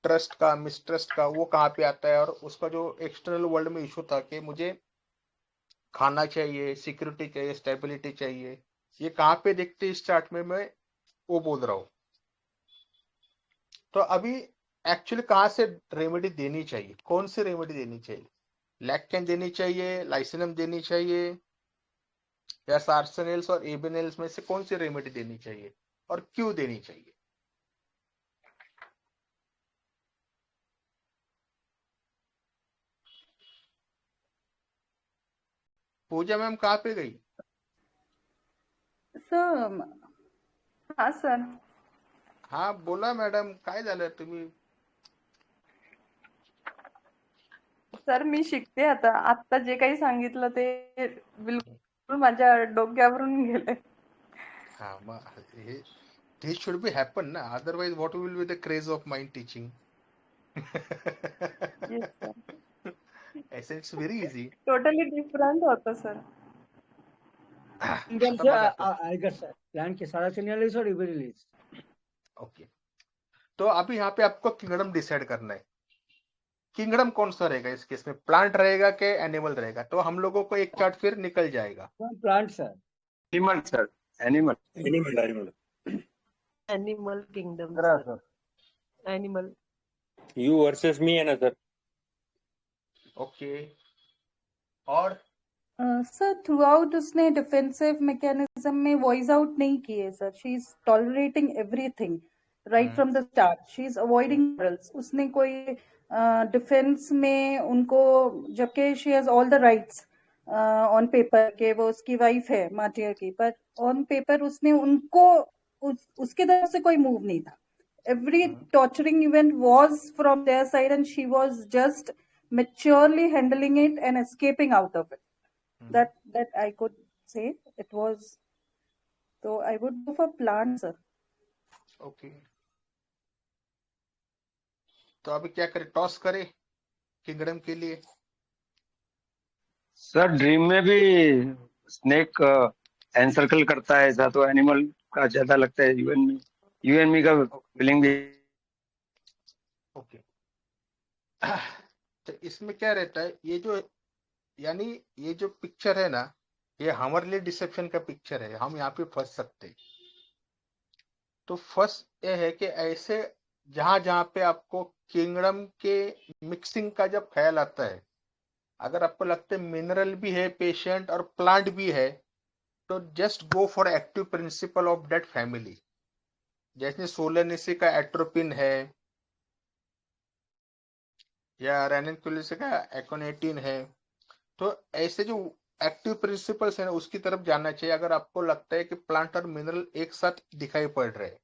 ट्रस्ट का, मिसट्रस्ट का, वो कहाँ पे आता है, और उसका जो एक्सटर्नल वर्ल्ड में इशू था कि मुझे खाना चाहिए, सिक्योरिटी चाहिए, स्टेबिलिटी चाहिए, ये कहाँ पे देखते इस चार्ट में, मैं वो बोल रहा हूँ। तो अभी एक्चुअली कहाँ से रेमेडी देनी चाहिए, कौन सी रेमेडी देनी चाहिए? लैक्टैन देनी चाहिए, लाइसिनम देनी चाहिए, या सार्सनेल्स और एबेनेल्स में से कौन सी रेमेडी देनी चाहिए और क्यों देनी चाहिए? पूजा मैम कहाँ पे गई? सर हाँ सर. हाँ बोला मॅडम, काय झालं तुम्ही? सर मी शिकते आता. आत्ता जे काही सांगितलं ते बिलकुल माझ्या डोक्यावरून गेले. हा मग हे this should be happen ना, otherwise what will be the craze of mind teaching? Yes, sir. ऐसे it's very easy. Totally different होतं सर. किंगडम आता से बघा तो आएगा सर प्लान के सारा सिग्नलिस और इबेरिलिस. ओके, तो अभी यहाँ पे आपको किंगडम डिसाइड करना है। किंगडम कौन सा रहेगा इस केस में, प्लांट रहेगा कि एनिमल रहेगा? तो हम लोगों को एक चार्ट फिर निकल जाएगा। Plant sir. Animal sir, animal animal animal animal kingdom sir. Sir, animal. You versus me है ना सर? ओके, और सर थ्रू आउट उसने डिफेंसिव मैकेनिज्म में वॉइस आउट नहीं किए sir. She is tolerating everything right from the start. She is avoiding morals. उसने कोई डिफेंस में उनको, जबकि she has all the rights on paper के वो उसकी वाइफ है मार्टियर की, पर ऑन पेपर उसने उनको उसके तरफ से कोई मूव नहीं था. Every torturing event was from their side and she was just maturely handling it and escaping out of it. That I could say it was. So I would go for plant, sir. Okay, तो अभी क्या करें, टॉस करें किंगडम के लिए? सर ड्रीम में भी स्नेक एनसर्कल करता है ऐसा, तो एनिमल का ज्यादा लगता है। यूएनमी का फीलिंग भी। ओके, तो इसमें क्या रहता है, ये जो यानी ये जो पिक्चर है ना, ये हमारे लिए डिसेप्शन का पिक्चर है, हम यहाँ पे फंस सकते हैं। तो फर्स्ट ये है कि ऐसे जहां जहां पे आपको किंगडम के मिक्सिंग का जब ख्याल आता है, अगर आपको लगता है मिनरल भी है पेशेंट और प्लांट भी है, तो just go for active principle of that family. जैसे सोलेनिसी का एट्रोपिन है या रेनिकुलिसी का एकोनेटिन है, तो ऐसे जो एक्टिव प्रिंसिपल्स है ना, उसकी तरफ जाना चाहिए अगर आपको लगता है कि प्लांट और मिनरल एक साथ दिखाई पड़ रहे हैं।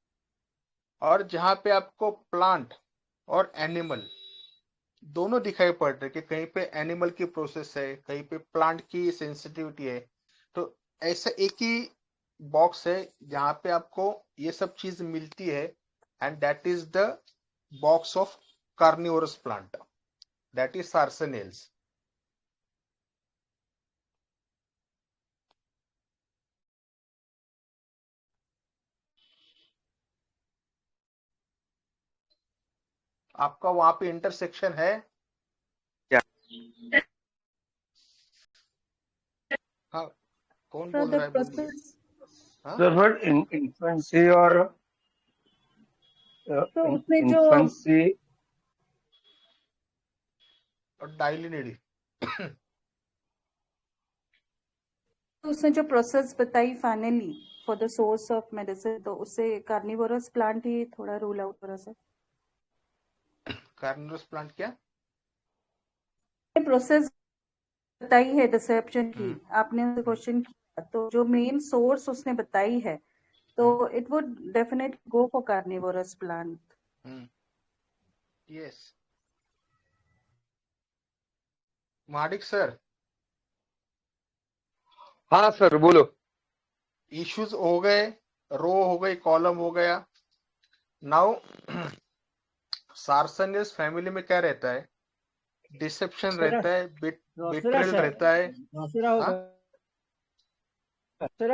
और जहां पे आपको प्लांट और एनिमल दोनों दिखाई पड़ रहे, कि कहीं पे एनिमल की प्रोसेस है, कहीं पे प्लांट की सेंसिटिविटी है, तो ऐसा एक ही बॉक्स है जहां पे आपको ये सब चीज मिलती है, and that is the box of carnivorous plant, that is सार्सेनेल्स। आपका वहां पे इंटरसेक्शन है क्या? हाँ, कौन Sir, बोल the रहा है, बोलिए। process. हाँ, सर बट इन्फेंसी और तो उसने जो इन्फेंसी और डाइलिनेडी उसने जो प्रोसेस बताई finally for the source of medicine, तो उससे कार्निवोरस प्लांट ही थोड़ा रूल आउट हो रहा सर. कार्निवोरस प्लांट क्या? प्रोसेस बताई है डिसेप्शन की, आपने उनसे क्वेश्चन किया, तो जो मेन सोर्स उसने बताई है, तो it would definitely go for carnivorous plant. Yes, Mahadik sir. हाँ सर बोलो। इश्यूज हो गए, रो हो गई, कॉलम हो गया। नाउ सार्सनियस फैमिली में क्या रहता है? डिसेप्शन रहता है, बिट्रेल रहता है। हाँ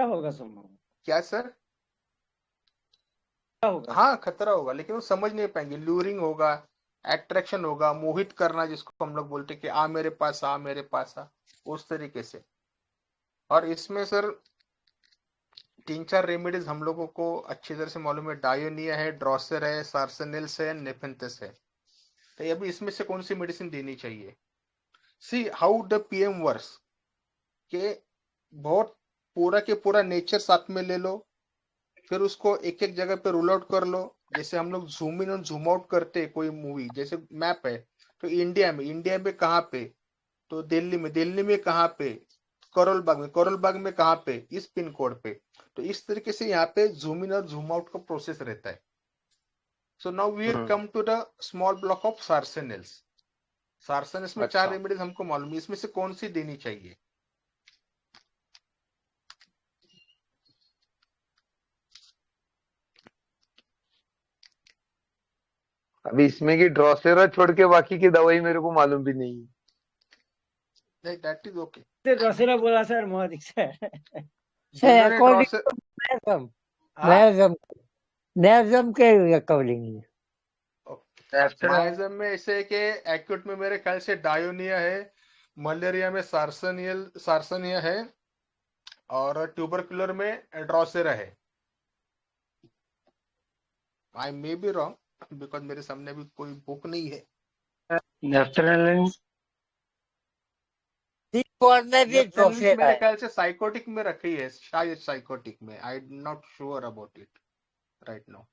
होगा संभव, क्या सर? होगा। हाँ खतरा होगा, लेकिन वो समझ नहीं पाएंगे। ल्यूरिंग होगा, एट्रैक्शन होगा, मोहित करना जिसको हम लोग बोलते कि आ मेरे पास आ, मेरे पास आ, उस तरीके से। और इसमें सर 3-4 रेमेडीज हम लोगों को अच्छी तरह से मालूम है। डायोनिया है, ड्रॉसर है, सार्सनिल्स है, नेफेंथस है। तो अभी इसमें से कौन सी मेडिसिन देनी चाहिए? See how the PM works के बहुत पूरा के पूरा नेचर साथ में ले लो, फिर उसको एक एक जगह पे रूल आउट कर लो। जैसे हम लोग जूम इन और जूम आउट करते हैं कोई मूवी, जैसे मैप है तो इंडिया में कहाँ पे, तो दिल्ली में कहाँ पे, करोल बाग में कहाँ पे, इस पिन कोड पे। तो इस तरीके से यहाँ पे जूम इन और जूम आउट का प्रोसेस रहता है। So now we come to the small block of सार्सेनिल्स। सार्सेनिल्स में 4 रेमेडीज हमको मालूम है, इसमें से कौन सी देनी चाहिए? अभी इसमें की ड्रॉसेरा छोड़ के बाकी की दवाई मेरे को मालूम भी नहीं है। नहीं, दैट इज ओके। दशहरा बोला सर मोहदिक सर। जिन्होंने अकॉर्डिंग ड्रॉसर, टू हाँ नैजम के अकॉर्डिंग माइजम में ऐसे है कि एक्यूट में मेरे ख्याल से डायोनिया है, मलेरिया में सार्सनिया है, और ट्यूबरकुलर में ड्रॉसेरा है। आई मे बी रॉन्ग बिकॉज मेरे सामने भी कोई बुक नहीं है। नेफ्थेलिन मेरे ख्याल से साइकोटिक में रखी है, शायद साइकोटिक में। I not sure about it right now.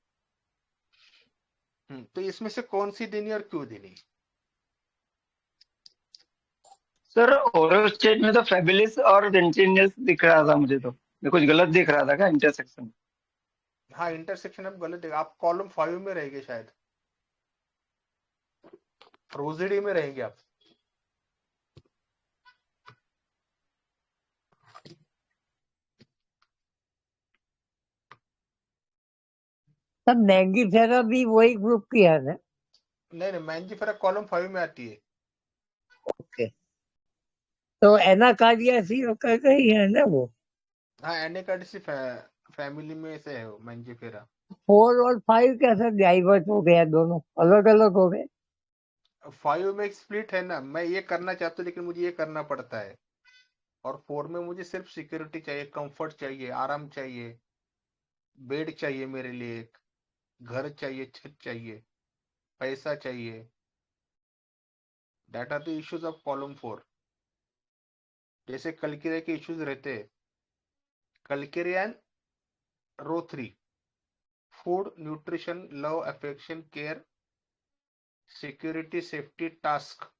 तो इसमें से कौन सी देनी और क्यों देनी? सर ओरल स्टेज में तो फेबिलिस और सेंटिनियल्स दिख रहा था मुझे, तो मैं कुछ गलत दिख रहा था क्या इंटरसेक्शन? हाँ इंटरसेक्शन अब गलत है, आप कॉलम 5 में रहेंगे शायद, रोजिडी में रहेंगे आप। सब मैंगीफेरा भी वही ग्रुप की है ना? नहीं मैंजीफेरा कॉलम 5 में आती है। ओके, तो एनाकार्डियासी कहीं है ना वो? हाँ एनेकार्डिसी फैमिली में से है वो मैंजीफेरा। 4 और 5 कैसे डाइवर्ट हो गया, दोनों अलग अलग हो गए? 5 में एक स्प्लिट है ना, मैं ये करना चाहता हूँ लेकिन मुझे ये करना पड़ता है। और 4 में मुझे सिर्फ सिक्योरिटी चाहिए, कंफर्ट चाहिए, आराम चाहिए, बेड चाहिए मेरे लिए, एक घर चाहिए, छत चाहिए, पैसा चाहिए। That are the issues of column 4। जैसे कलकिरिया के इश्यूज रहते हैं, calcarean row 3, food, nutrition, love, affection, care, security, safety, task.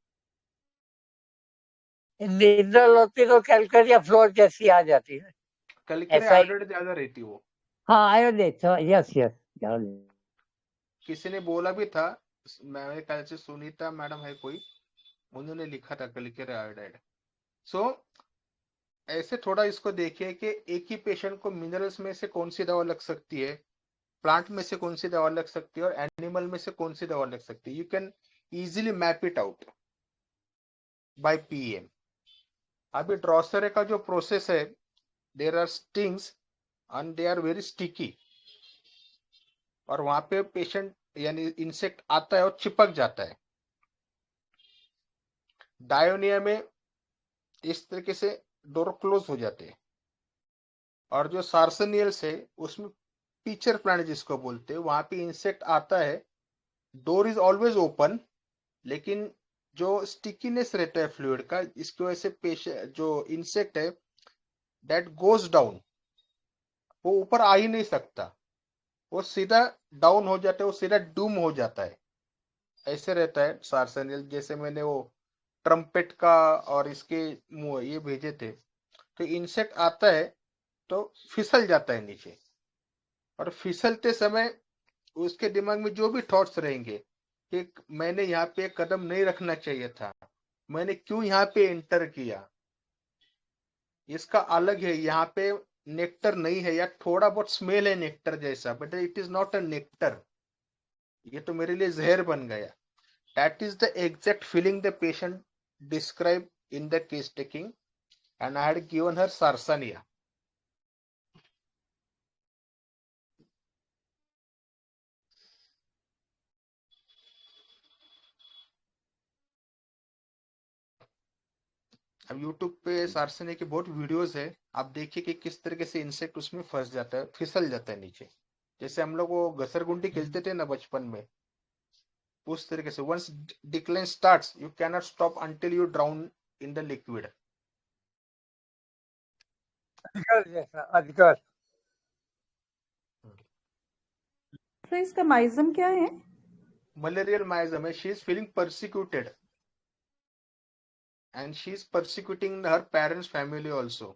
निद्रा होती तो कैलकरिया फ्लोर जैसी आ जाती है। कलकिरिया ऐसा ही, आयोडेट ज्यादा रहती वो। हाँ आयोडेट, यस यस। किसी ने बोला भी था, मेरे ख्याल से सुनीता मैडम है कोई, उन्होंने लिखा था कलकिरिया आयोडाइड। सो ऐसे थोड़ा इसको देखिए कि एक ही पेशेंट को मिनरल्स में से कौन सी दवा लग सकती है, प्लांट में से कौन सी दवा लग सकती है, और एनिमल में से कौन सी दवा लग सकती है। You can easily map it out by PM. अभी ड्रॉसरे का जो प्रोसेस है, there are stings and they are very sticky, और वहां पे पेशेंट यानी इंसेक्ट आता है और चिपक जाता है। डायोनिया में इस तरीके से डोर क्लोज हो जाते हैं। और जो सार्सनियल्स है उसमें पीचर प्लांट जिसको बोलते हैं, वहां पे इंसेक्ट आता है, डोर इज ऑलवेज ओपन, लेकिन जो स्टिकीनेस रहता है फ्लूइड का, इसकी वजह से पेशेंट जो इंसेक्ट है दैट गोज डाउन, वो ऊपर आ ही नहीं सकता, वो सीधा डाउन हो जाता है, वो सीधा डूम हो जाता है। ऐसे रहता है सार्सनियल। जैसे मैंने वो ट्रम्पेट का और इसके ये भेजे थे, तो इंसेक्ट आता है तो फिसल जाता है नीचे, और फिसलते समय उसके दिमाग में जो भी थॉट्स रहेंगे कि मैंने यहाँ पे कदम नहीं रखना चाहिए था, मैंने क्यों यहाँ पे एंटर किया, इसका अलग है। यहाँ पे नेक्टर नहीं है, या थोड़ा बहुत स्मेल है नेक्टर जैसा, but it is not a nectar, ये तो मेरे लिए जहर बन गया। That is the exact feeling the patient describe in the case taking, and I had given her Sarracenia. अब YouTube पे सार्सनिया की बहुत वीडियोस है, आप देखिए कि किस तरीके से इंसेक्ट उसमें फंस जाता है, फिसल जाता है नीचे। जैसे हम लोग वो घसरगुंडी खेलते थे ना बचपन में, उस तरीके से once decline starts you can not stop until you drown in the liquid. अजगर जैसा, अजगर। तो इसका माइजम क्या है? मलेरियल माइजम है। She is feeling persecuted and she is persecuting her parents family also.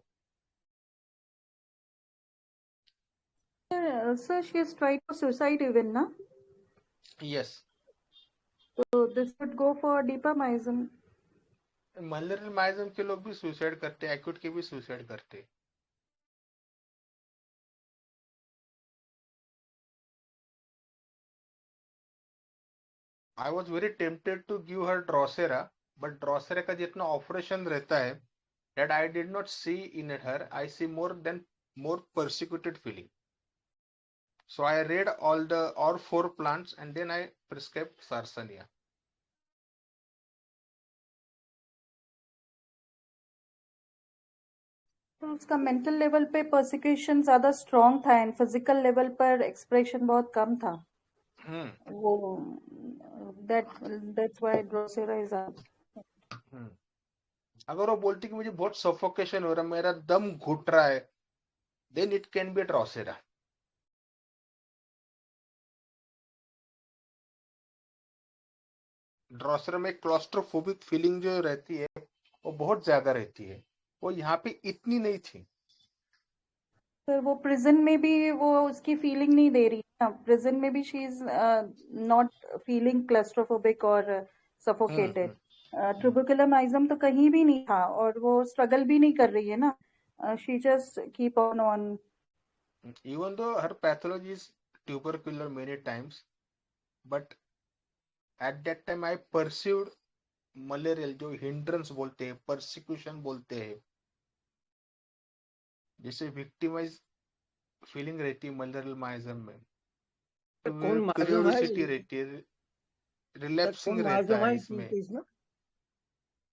Sir, she has tried for suicide even, na? Yes. So this would go for dipamizum. Malarial miasm के लोग भी सुसाइड करते हैं, एक्यूट के भी सुसाइड करते हैं। I was very tempted to give her Drosera, but Drosera का जितना ऑपरेशन रहता है, that I did not see in her. I see more persecuted feeling. So I read all 4 plants and then I prescribed Sarsania. तो उसका मेंटल लेवल पे परसिक्यूशन ज्यादा स्ट्रांग था एंड फिजिकल लेवल पर एक्सप्रेशन बहुत कम था। वो दैट्स व्हाई ड्रोसेरा इज अगर वो बोलती कि मुझे बहुत सफोकेशन हो रहा है, मेरा दम घुट रहा है, then it can be a Drosera. ड्रॉसरा में क्लॉस्ट्रोफोबिक फीलिंग जो रहती है वो बहुत ज्यादा रहती है, वो यहाँ पे इतनी नहीं थी। सर वो प्रिजन में भी वो उसकी फीलिंग नहीं दे रही ना, प्रिजन में भी she is not feeling claustrophobic और सफोकेटेड। ट्यूबरकुलमाइजम तो कहीं भी नहीं था और वो स्ट्रगल भी नहीं कर रही है ना, she just keep on. Even though her pathology is tubercular many times, but at that time I perceived malarial, जो हिंड्रेंस बोलते हैं, परसिक्यूशन बोलते हैं, जैसे विक्टिमाइज फीलिंग रहती है मलेरियल माइजम में, क्यूरियोसिटी रहती है, रिलैप्सिंग रहता है इसमें।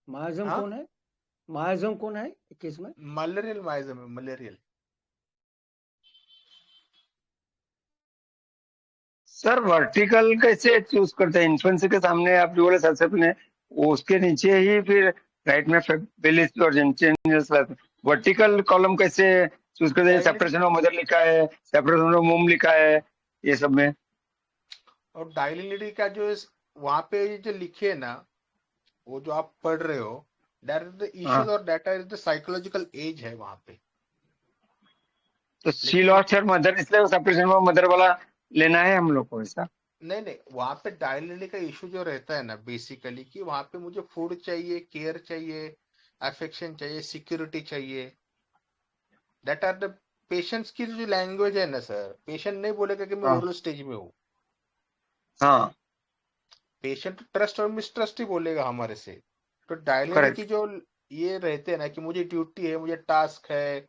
माइजम कौन है? माइजम कौन है केस में? मलेरियल माइजम है, मलेरियल। सर वर्टिकल कैसे चूज करते हैं? इन्फ्लुएंसर के सामने आप जो बोले सबसे अपने उसके नीचे ही फिर राइट में फेबिलिस और जेंटिनियस वर्टिकल कॉलम कैसे चूज करते हैं? सेपरेशन ऑफ मदर लिखा है, सेपरेशन ऑफ मोम लिखा है, ये सब में। और डायलिनिटी का जो वहां पे जो लिखे ना, वो जो आप पढ़ रहे हो, दैट इज द इश्यूज और that is the psychological age है वहां पे। तो शी लॉस्ट हर मदर, इसलिए सेपरेशन ऑफ मदर वाला लेना है हम लोग को ऐसा? नहीं, वहां पे डायलिनिटी का इशू जो रहता है ना बेसिकली, कि वहां पे मुझे फूड चाहिए, केयर चाहिए, अफेक्शन चाहिए, सिक्योरिटी चाहिए। दैट आर द पेशेंट्स की जो लैंग्वेज है ना सर, पेशेंट नहीं बोलेगा कि मैं ओरल स्टेज में हूँ। हाँ, पेशेंट ट्रस्ट और मिसट्रस्ट ही बोलेगा हमारे से। तो डायलिनिटी जो ये रहते हैं ना कि मुझे ड्यूटी है, मुझे टास्क है,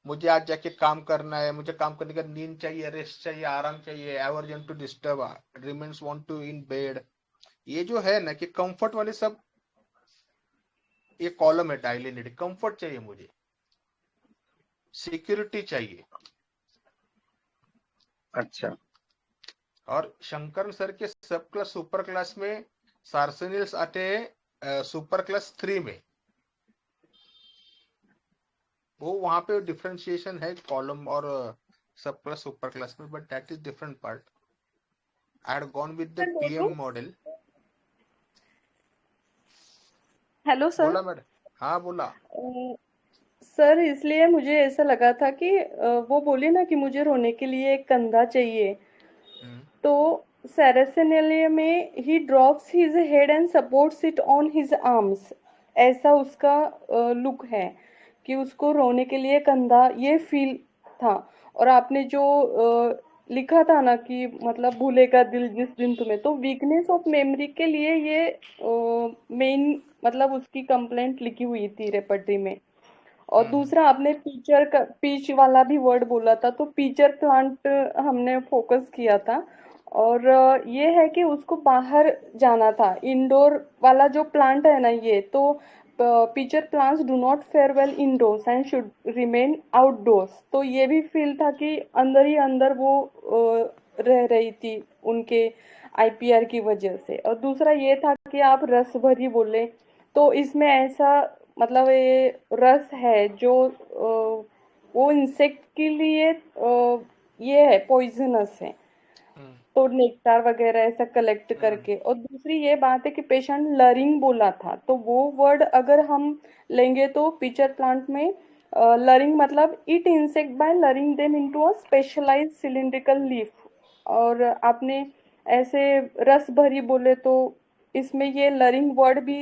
मुझे आज जाके काम करना है, मुझे काम करने का नींद चाहिए, रेस्ट चाहिए, आराम चाहिए, aversion to disturb, remains want to in bed, ये जो है ना कि कंफर्ट वाले सब ये कॉलम है डायलिनिटी। कंफर्ट चाहिए मुझे, सिक्योरिटी चाहिए। अच्छा। और शंकर सर के सब क्लास सुपर क्लास में सार्सेनिल्स आते हैं सुपर क्लास 3 में, वो वहां पे डिफरेंशिएशन है कॉलम और सब क्लास सुपर क्लास में, but that is different part. I had gone with the PM model. Hello sir. बोला मैडम? हाँ बोला। सर इसलिए मुझे ऐसा लगा था कि वो बोले ना कि मुझे रोने के लिए एक कंधा चाहिए, तो सैरासिनेलिया में ही drops his head and supports it on his arms, ऐसा उसका लुक है। कि उसको रोने के लिए कंधा, ये फील था। और आपने जो लिखा था ना कि मतलब भूलेगा दिल जिस दिन तुम्हें, तो वीकनेस ऑफ मेमोरी के लिए ये मेन मतलब उसकी कंप्लेंट लिखी हुई थी रेपर्टरी में। और दूसरा आपने पीचर का पीच वाला भी वर्ड बोला था, तो पीचर प्लांट हमने फोकस किया था। और ये है कि उसको बाहर जाना था, इंडोर वाला जो प्लांट है ना, ये तो pitcher plants do not fare well indoors and should remain outdoors. तो ये भी फील था कि अंदर ही अंदर वो रह रही थी उनके आईपीआर की वजह से। और दूसरा ये था कि आप रस भरी बोले, तो इसमें ऐसा मतलब ये रस है जो वो इंसेक्ट के लिए ये है पॉइजनस है, तो नेक्टार वगैरह ऐसा कलेक्ट करके। और दूसरी ये बात है कि पेशेंट लरिंग बोला था, तो वो वर्ड अगर हम लेंगे तो पीचर प्लांट में लरिंग मतलब it insect by luring them into a specialised cylindrical leaf. और आपने ऐसे रस भरी बोले तो इसमें ये लरिंग वर्ड भी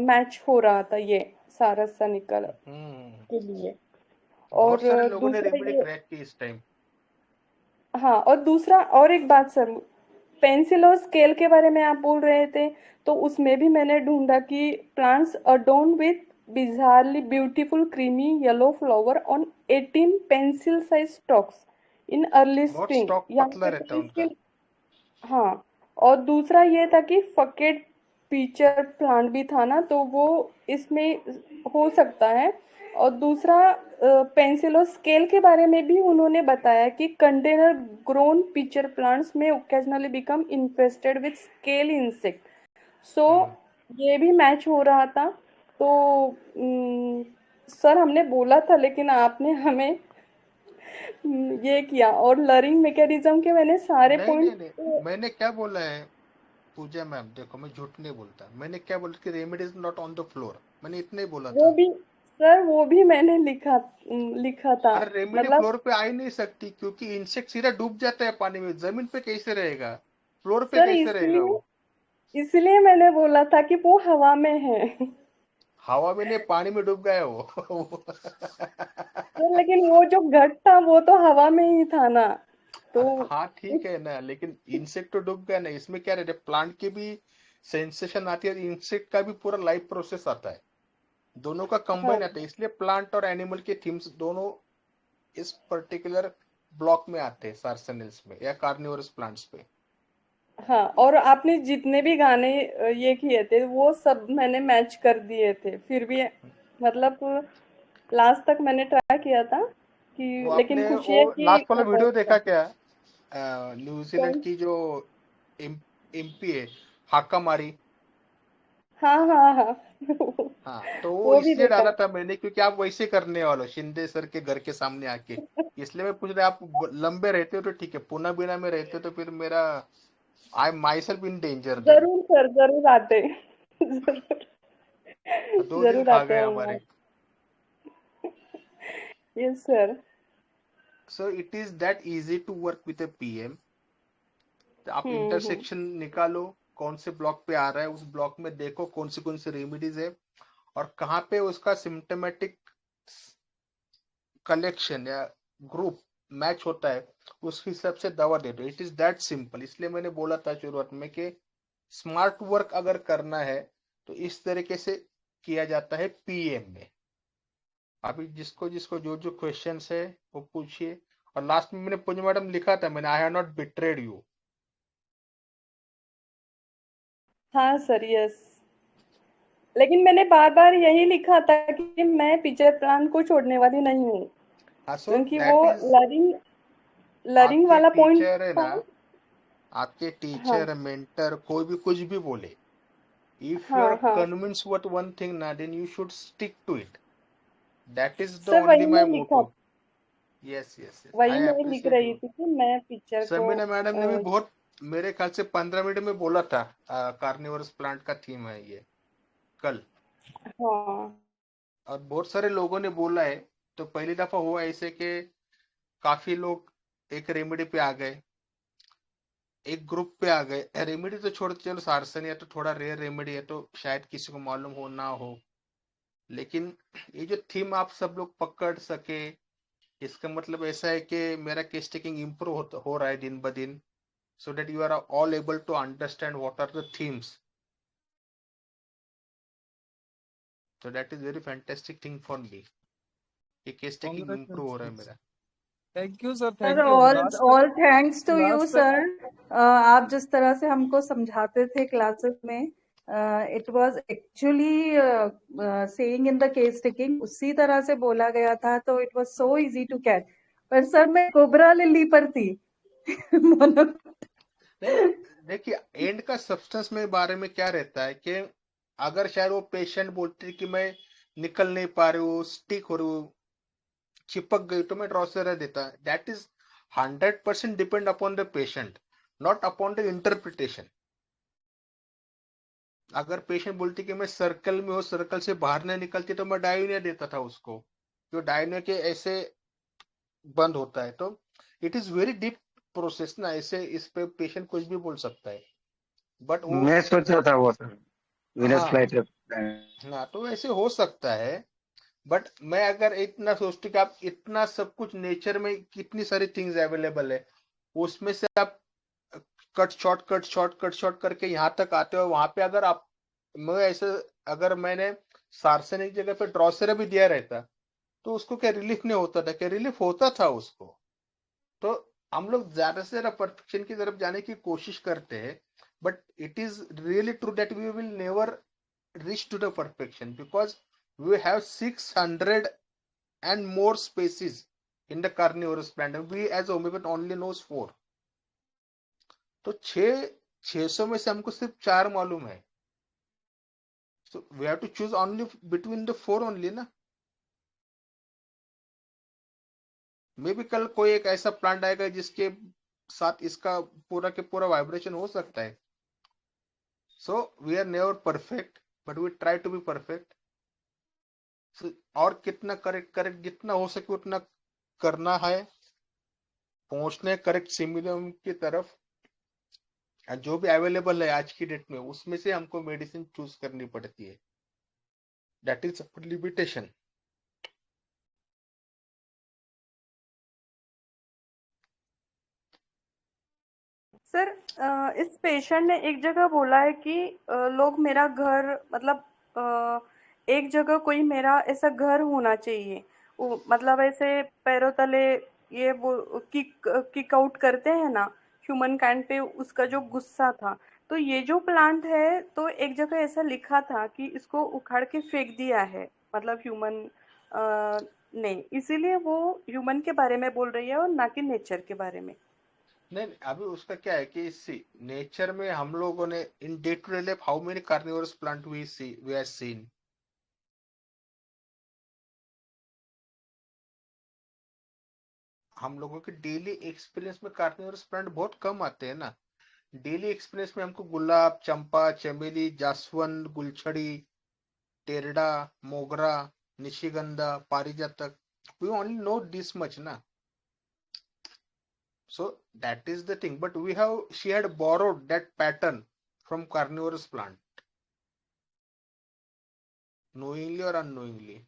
मैच हो रहा था, ये सारस सा निकल के लिए। और बहुत सारे लोगों ने दूसरा रेमेडी ये, क्रैक की इस टाइम। हाँ, और दूसरा और एक बात सर, पेंसिल और स्केल के बारे में आप बोल रहे थे, तो उसमें भी मैंने ढूंढा कि plants adorn with bizarrely beautiful creamy yellow flower on 18 pencil size stalks in early बहुत spring। स्टॉक यहाँ पतला पे रहता है उनका। पेंसिल, हाँ। और दूसरा ये था कि फकेट पीचर प्लांट भी था ना, तो वो इसमें हो सकता है। और दूसरा पेंसिल और स्केल के बारे में भी उन्होंने बताया कि कंटेनर ग्रोन पीचर प्लांट्स में occasionally become infested with scale insect. So ये भी मैच हो रहा था। तो सर हमने बोला था लेकिन आपने हमें ये किया। और लर्निंग मैकेनिज्म के मैंने सारे नहीं नहीं पॉइंट, नहीं, मैंने क्या बोला है पूजा मैम, देखो मैं झूठ नहीं बोलता। मैंने क्या बोला कि remedy is not on the floor, मैंने इतना ही बोला वो था। भी सर वो भी मैंने लिखा था। अरे रेमेडी मतलब फ्लोर पे आ ही नहीं सकती क्योंकि इंसेक्ट सीधा डूब जाता है पानी में, जमीन पे कैसे रहेगा, फ्लोर पे सर कैसे रहेगा वो। इसलिए मैंने बोला था कि वो हवा में है। हवा में नहीं, पानी में डूब गया वो। सर लेकिन वो जो घट था वो तो हवा में ही था ना, तो हाँ ठीक है ना, लेकिन इंसेक्ट तो डूब गया ना। इसमें क्या रहता है, प्लांट की भी सेंसेशन आती है, इंसेक्ट का भी पूरा लाइफ प्रोसेस आता है, दोनों का हाँ कंबाइन आता है। इसलिए प्लांट और एनिमल के थीम्स दोनों इस पर्टिकुलर ब्लॉक में आते हैं, सार्सेनिल्स में या कार्निवोरस प्लांट्स पे। हाँ। और आपने जितने भी गाने ये किए थे वो सब मैंने मैच कर दिए थे, फिर भी मतलब लास्ट तक मैंने ट्राई किया था वो कि, लेकिन आपने खुशी वो है कि लास्ट वाला वीडियो देखा क्या, न्यूजीलैंड कौन, की जो एमपी है, हाका मारी। हाँ हाँ हाँ। हाँ तो वो वो भी इसलिए देखा डाला था मैंने क्योंकि आप वैसे करने वाले हो शिंदे सर के घर के सामने आके, इसलिए मैं पूछ रहा। आप लंबे रहते हो तो ठीक है, पुना बिना में रहते हो तो फिर मेरा I myself in danger then. जरूर सर, जरूर आते। जरूर 2 दिन जरूर खा आते गए हैं हम हमारे। वहाँ। Yes sir. So it is that easy to work with a PM. आप हम्म। इंटरसेक्शन निकालो, कौन से ब्लॉक पे आ रहा है, उस ब्लॉक में देखो कौन सी रेमेडीज है और कहाँ पे उसका सिम्टोमेटिक कलेक्शन या ग्रुप मैच होता है, उस हिसाब से दवा दे दो। It is that simple. इसलिए मैंने बोला था शुरुआत में कि स्मार्ट वर्क अगर करना है तो इस तरीके से किया जाता है पीएम में। अभी जिसको जिसको जो जो क्वेश्चंस है वो पूछिए। और लास्ट में मैंने पूजा मैडम लिखा था, मैंने I have not betrayed you. हाँ सर, यस। लेकिन मैंने बार बार यही लिखा था कि मैं पिक्चर प्लान को छोड़ने वाली नहीं हूँ, सो क्योंकि वो दैट इज, लरिंग आपके वाला पॉइंट टीचर है था। ना, आपके हाँ टीचर मेंटर कोई भी कुछ भी बोले, if you हाँ are हाँ। convinced what one thing na, then you should stick to it. That is the sir वही only my मैं लिखा, motto. Yes, yes, yes, I वही मैं लिख appreciate रही you. थी कि मैं पिक्चर को समीना मैडम ने भी बहुत, मेरे ख्याल से 15 मिनट में बोला था, कार्निवोरस प्लांट का थीम है ये कल। हाँ और बहुत सारे लोगों ने बोला है। तो पहली दफा हुआ ऐसे कि काफी लोग एक रेमेडी पे आ गए, एक ग्रुप पे आ गए। रेमेडी तो छोड़, चलो सार्सन या तो थोड़ा रेयर रेमेडी है तो शायद किसी को मालूम हो ना हो, लेकिन ये जो थीम आप सब लोग पकड़ सके, इसका मतलब ऐसा है कि मेरा केस टेकिंग इम्प्रूव हो रहा है दिन ब दिन, so that you are all able to understand what are the themes. So that is very fantastic thing for me कि केस टेकिंग इम्प्रूव हो रहा है मेरा। Thank you sir, sir thank you. All thanks to you last sir. आप जिस तरह से हमको समझाते थे क्लासेस में, it was actually saying in the case taking, उसी तरह से बोला गया था, तो it was so easy to catch. पर सर मैं कोबरा लिली पर थी। देखिए एंड का सब्सटेंस में बारे में क्या रहता है कि अगर शायद वो पेशेंट बोलती कि मैं निकल नहीं पा रही हूँ, स्टिक हो रही हूँ, चिपक गई, तो मैं ड्रॉसेरा देता। That is 100% depend upon the patient, not upon the interpretation. अगर पेशेंट बोलती कि मैं सर्कल में हूँ, सर्कल से बाहर नहीं निकलती, तो मैं डायोनिया देता था उसको, जो डायोनिया के ऐसे बंद होता है। तो it is very deep process ना, ऐसे इस पे पेशेंट कुछ भी बोल सकता है, बट वो मैं सोच रहा था वो सर विनस हाँ फ्लाइट हाँ, तो ऐसे हो सकता है। बट मैं अगर इतना सोचती कि आप इतना सब कुछ नेचर में कितनी सारी थिंग्स अवेलेबल है, उसमें से आप कट शॉर्ट करके यहाँ तक आते हो, वहां पे अगर आप मैं ऐसे अगर मैंने सार्सेनिक जगह पे ड्रॉसेरा भी दिया रहता, तो उसको क्या रिलीफ नहीं होता था? क्या रिलीफ होता था उसको? तो हम लोग ज्यादा से ज्यादा परफेक्शन की तरफ जाने की कोशिश करते हैं, but it is really true that we will never reach to the perfection because we have 600 and more species in the carnivorous plant and we as homeopath only knows 4. तो 600 में से हमको सिर्फ 4 मालूम है, so we have to choose only between the 4 only ना। मे भी कल कोई एक ऐसा प्लांट आएगा जिसके साथ इसका पूरा के पूरा वाइब्रेशन हो सकता है। So we are never perfect but we try to be perfect. और कितना करेक्ट जितना हो सके उतना करना है, पहुंचने करेक्ट सिमिलम की तरफ। जो भी अवेलेबल है आज की डेट में, उसमें से हमको मेडिसिन चूज करनी पड़ती है। That is limitation. सर इस पेशेंट ने एक जगह बोला है कि लोग मेरा घर मतलब एक जगह कोई मेरा ऐसा घर होना चाहिए, मतलब ऐसे पैरों तले ये वो किक आउट करते हैं ना ह्यूमन काइंड पे, उसका जो गुस्सा था। तो ये जो प्लांट है, तो एक जगह ऐसा लिखा था कि इसको उखाड़ के फेंक दिया है, मतलब ह्यूमन ने, इसीलिए वो ह्यूमन के बारे में बोल रही है और ना कि नेचर के बारे में। नहीं, अभी उसका क्या है कि इसी नेचर में हम लोगों ने in day to day life how many carnivorous plant we have seen. हम लोगों के डेली एक्सपीरियंस में कार्निवोरस प्लांट बहुत कम आते हैं ना। डेली एक्सपीरियंस में हमको गुलाब, चंपा, चमेली, जासवंद, गुलछड़ी, टेरडा, मोगरा, निशिगंधा, पारिजातक, we only know this much na. So that is the thing, but she had borrowed that pattern from carnivorous plant, knowingly or unknowingly।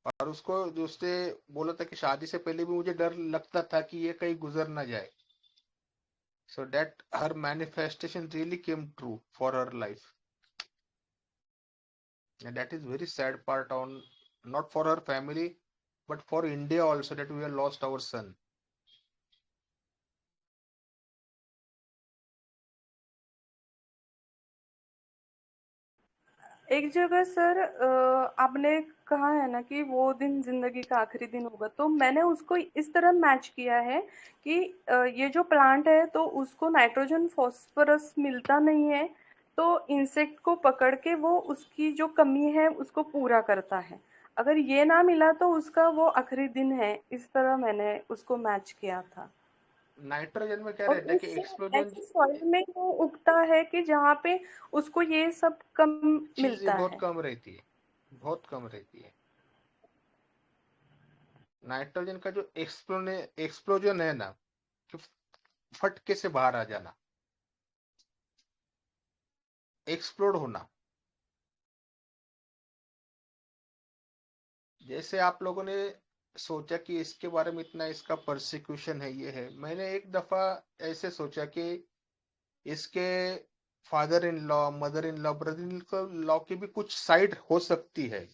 और उसको जो उसने बोला था कि शादी से पहले भी मुझे डर लगता था कि ये कहीं गुजर ना जाए। So that her manifestation really came true for her life, and that is very sad part on not for her family but for India also, that we have lost our son। एक जगह सर आपने कहा है ना कि वो दिन जिंदगी का आखिरी दिन होगा, तो मैंने उसको इस तरह मैच किया है कि ये जो प्लांट है तो उसको नाइट्रोजन फॉस्फोरस मिलता नहीं है, तो इंसेक्ट को पकड़ के वो उसकी जो कमी है उसको पूरा करता है। अगर ये ना मिला तो उसका वो आखिरी दिन है, इस तरह मैंने उसको मैच किया था। नाइट्रोजन में क्या और रहता है कि उस एक्सप्लोजन ऐसे सॉइल में वो उगता है कि जहाँ पे उसको ये सब कम चीजें मिलता बहुत है। कम रहती है, बहुत कम रहती है। नाइट्रोजन का जो एक्सप्लोजन है ना, कि फटके से बाहर आ जाना, एक्सप्लोड होना, जैसे आप लोगों ने सोचा कि इसके बारे में इतना इसका परसिक्यूशन है, ये है, मैंने एक दफा ऐसे सोचा कि इसके father in law, mother in law, brother in law की भी कुछ साइड हो सकती है,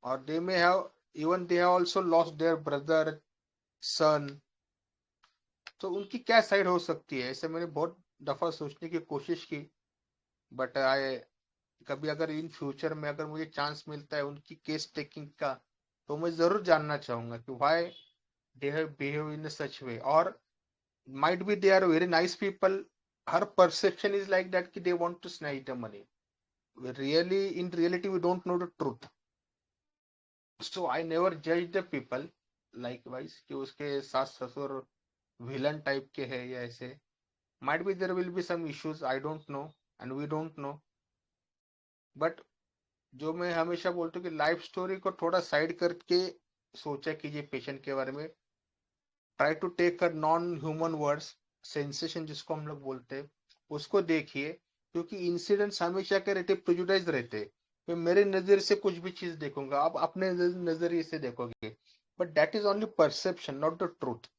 और they may have even they have also lost their brother, son, तो उनकी क्या साइड हो सकती है, ऐसे मैंने बहुत दफा सोचने की कोशिश की। बट आई कभी अगर इन फ्यूचर में अगर मुझे चांस मिलता है उनकी केस टेकिंग का, तो मैं जरूर जानना चाहूंगा कि why they have behave in such way, और might be they are very nice people, her perception is like that कि they want to snatch the money, really in reality we don't know the truth, so I never judge the people likewise कि उसके सास ससुर विलन टाइप के है या ऐसे, might be there will be some issues, I don't know and we don't know, but जो मैं हमेशा बोलता हूँ कि लाइफ स्टोरी को थोड़ा साइड करके सोचा कीजिए पेशेंट के बारे में, try to take a non human words, sensation जिसको हम लोग बोलते हैं, उसको देखिए, क्योंकि इंसिडेंट्स हमेशा के रहते प्रेजुडाइज रहते, मैं मेरे नजर से कुछ भी चीज देखूंगा, आप अपने नजरिए से देखोगे, but that is only perception, not the truth.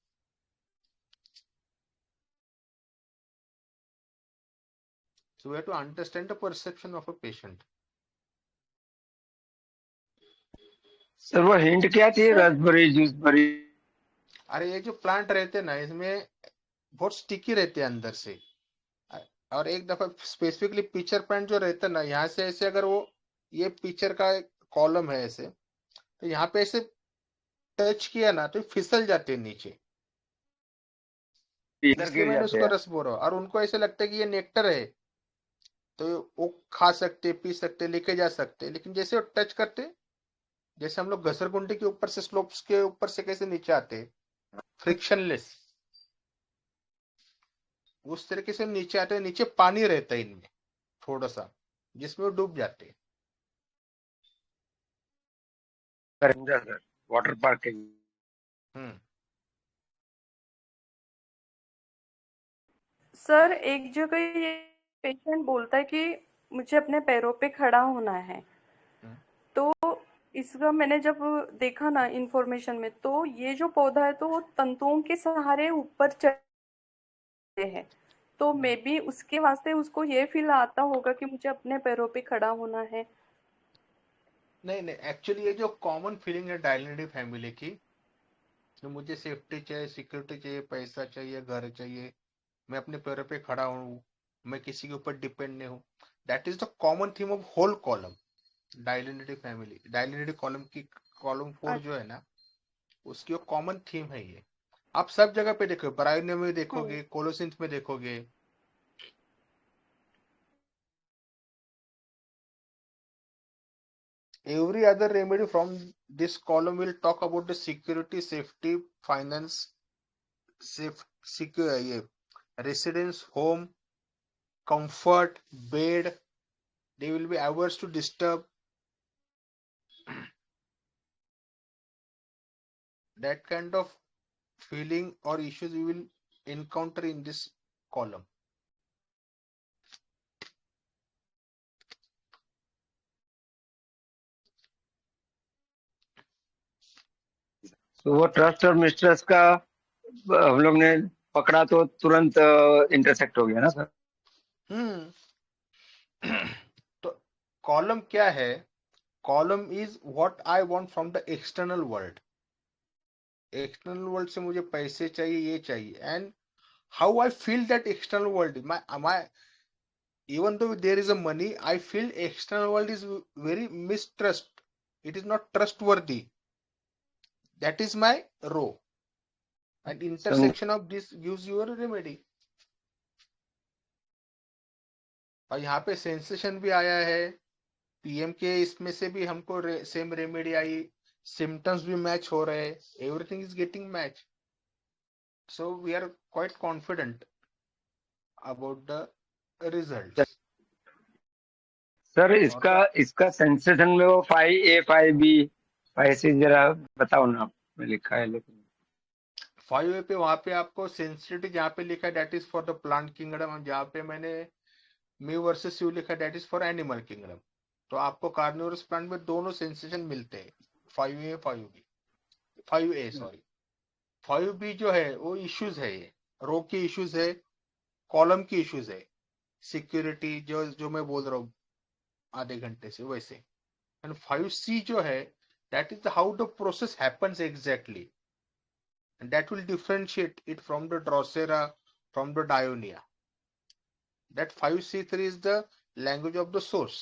So we have to understand the perception of a patient. Sir वो हिंट क्या थी, सर रास्पबेरी जूसबेरी? अरे ये जो प्लांट रहते ना, इसमें बहुत स्टिकी रहते हैं अंदर से, और एक दफा स्पेसिफिकली पिक्चर प्लांट जो रहता है ना, यहाँ से ऐसे अगर वो, ये पिक्चर का कॉलम है ऐसे, तो यहाँ पे ऐसे टच किया ना तो फिसल जाते हैं नीचे, इधर इसलिए गिर मैंने जाते उसको हैं। रस बोल रहा हूँ, और उनको ऐसे लगता है कि ये नेक्टर है, तो वो खा सकते, पी सकते, लेके जा सकते, लेकिन जैसे वो टच करते, जैसे हम लोग घसरगुंडी के ऊपर से, स्लोप्स के ऊपर से कैसे नीचे आते, फ्रिक्शनलेस, उस तरीके से नीचे आते हैं, नीचे पानी रहता है इनमें थोड़ा सा, जिसमें वो डूब जाते हैं। सर वाटर पार्क के सर एक जगह ये पेशेंट बोलता है कि मुझे अपने पैरों पे खड़ा होना है, तो इसका मैंने जब देखा ना इंफॉर्मेशन में, तो ये जो पौधा है तो वो तंतुओं के सहारे ऊपर चढ़ते हैं, तो मे बी उसके वास्ते उसको ये फील आता होगा कि मुझे अपने पैरों पे खड़ा होना है। नहीं नहीं, एक्चुअली ये जो कॉमन फीलिंग है डायलिनेटिव फैमिली की, तो मुझे सेफ्टी चाहिए, सिक्योरिटी चाहिए, पैसा चाहिए, घर चाहिए, मैं अपने पैरों पे खड़ा हूँ, मैं किसी के ऊपर डिपेंड नहीं हूँ, that is the common theme of whole column delineative family. Delineative column की कॉलम 4 जो है ना, उसकी कॉमन थीम है ये, आप सब जगह पे देखोगे, ब्रायन में देखोगे, कोलोसिंथ में देखोगे, every other remedy from this column will talk about the security, safety, finance, safe, secure, ये residence, home, comfort, bed, they will be averse to disturb, that kind of feeling or issues you will encounter in this column. तो वो ट्रस्ट और मिस्ट्रस्ट का हम लोग ने पकड़ा तो तुरंत इंटरसेक्ट हो गया ना सर? तो कॉलम क्या है, column is what I want from the external world, external world से मुझे पैसे चाहिए, ये चाहिए, and how I feel that external world, my even though there is a money, I feel external world is very mistrust, it is not trustworthy, that is my row, and intersection of this gives you a remedy। और यहाँ पे सेंसेशन भी आया है, पीएम के इसमें से भी हमको सेम रेमेडी आई, सिम्टम्स भी मैच हो रहे हैं, everything is getting match, so we are quite confident about the result. Sir इसका सेंसेशन में वो 5A 5B 5C जरा बताओ ना, आपने लिखा है, लेकिन 5A पे वहां पे आपको सेंसिटिविटी जहाँ पे लिखा है that is for the plant kingdom, जहाँ पे मैंने मी वर्सेस यू लिखा that is for animal kingdom, तो आपको कार्निवोरस प्लांट में दोनों सेंसेशन मिलते हैं, 5A 5B 5A sorry 5B जो है वो इश्यूज है, ये रो के इश्यूज है, कॉलम की इश्यूज है, सिक्योरिटी जो मैं बोल रहा हूँ आधे घंटे से वैसे। एंड 5C जो है that is how the process happens exactly, and that will differentiate it from the Drosera, from the Dionia. That 5C3 is the language of the source.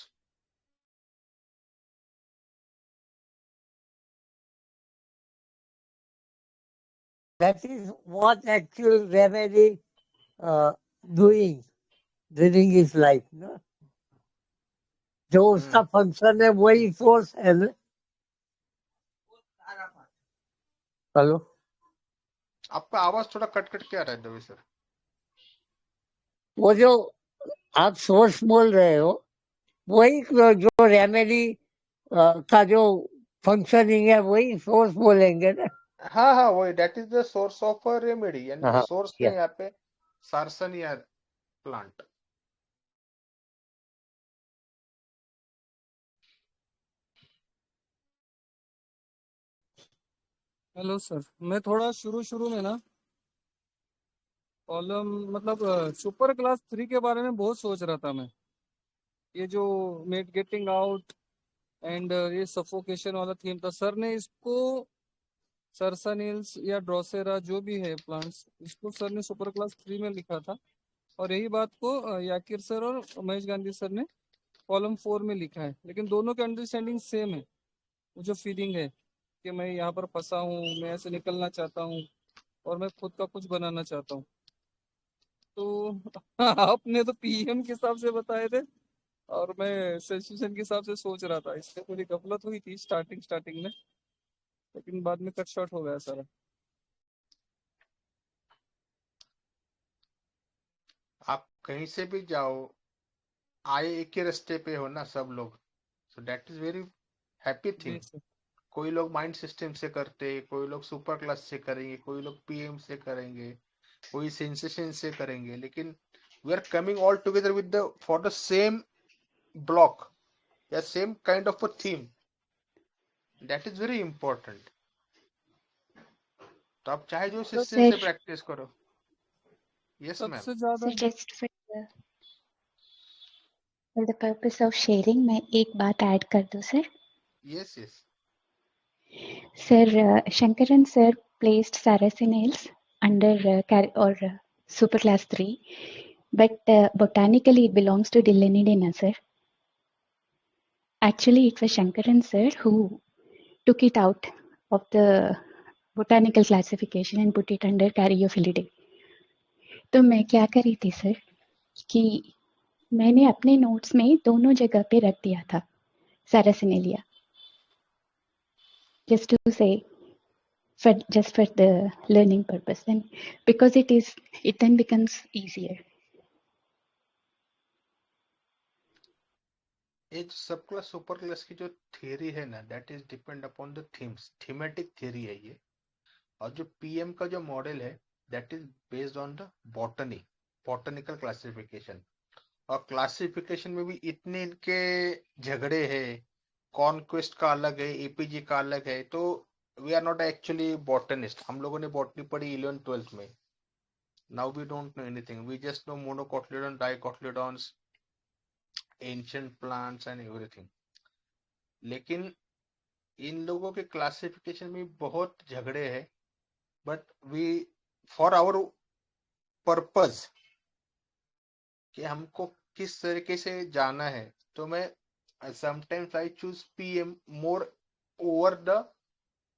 That is what actual remedy doing during his life, no? जो उसका फंक्शन है वही सोर्स है ना। हेलो, आपका आवाज थोड़ा कट कट के आ रहा है दवे सर। वो जो आप सोर्स बोल रहे हो वही जो रेमेडी का जो फंक्शनिंग है वही सोर्स बोलेंगे ना। हाँ हाँ वही, that is the source of a remedy, यानी कि हाँ, सोर्स है यहाँ पे सार्सनिया प्लांट। हेलो सर, मैं थोड़ा शुरू में ना कॉलम मतलब सुपर क्लास 3 के बारे में बहुत सोच रहा था मैं। ये जो मेट गेटिंग आउट एंड ये सफोकेशन वाला थीम था, सर ने इसको सरसानिल्स या ड्रोसेरा जो भी है प्लांट्स, इसको सर ने सुपर क्लास 3 में लिखा था, और यही बात को याकिर सर और महेश गांधी सर ने कॉलम 4 में लिखा है। लेकिन दोनों की अंडरस्टैंडिंग सेम है। वो जो फीलिंग है कि मैं यहाँ पर फंसा हूँ, मैं ऐसे निकलना चाहता हूँ और मैं खुद का कुछ बनाना चाहता हूँ। तो आपने तो पीएम के हिसाब से बताए थे और मैं सिचुएशन के हिसाब से सोच रहा था। इससे थोड़ी गफलत हुई थी स्टार्टिंग में, लेकिन बाद में कट शॉर्ट हो गया सारा। आप कहीं से भी जाओ, आए एक ही रास्ते पे हो ना सब लोग, so that is very happy thing. कोई लोग माइंड सिस्टम से करते, कोई लोग सुपर क्लास से करेंगे, कोई लोग पीएम से करेंगे, कोई सेंसेशन से करेंगे, लेकिन we are coming all together with the for the same block या same kind of a theme. That is very important. तो आप चाहे जो सिस्टम से प्रैक्टिस करो। Yes ma'am. सबसे ज्यादा just for the purpose of sharing, मैं एक बात ऐड कर दूं sir. Yes yes Sir, Shankaran sir placed Saracenales under super class 3, but botanically it belongs to Dillenidina, sir. Actually, it was Shankaran sir who took it out of the botanical classification and put it under Caryophyllidea. तो मैं क्या करी थी सर कि मैंने अपने नोट्स में दोनों जगह पे रख दिया था Saracenalia, just to say, just for the learning purpose, then because it then becomes easier. ये सब क्लास सुपर क्लास की जो थियरी है ना, that is depend upon the themes, thematic theory है ये। और जो पीएम का जो मॉडल है that is based on the botanical classification. और क्लासिफिकेशन में भी इतने इनके झगड़े हैं, कॉन्क्वेस्ट का अलग है, एपीजी का अलग है। तो we are not actually botanist. हम लोगों ने बॉटनी पढ़ी 11th-12th में। Now we don't know anything, we just know monocotyledon, dicotyledons, ancient plants and everything. लेकिन इन लोगों के क्लासिफिकेशन में बहुत झगड़े हैं, but we for our purpose कि हमको किस तरीके से जाना है, तो मैं sometimes I choose PM more over the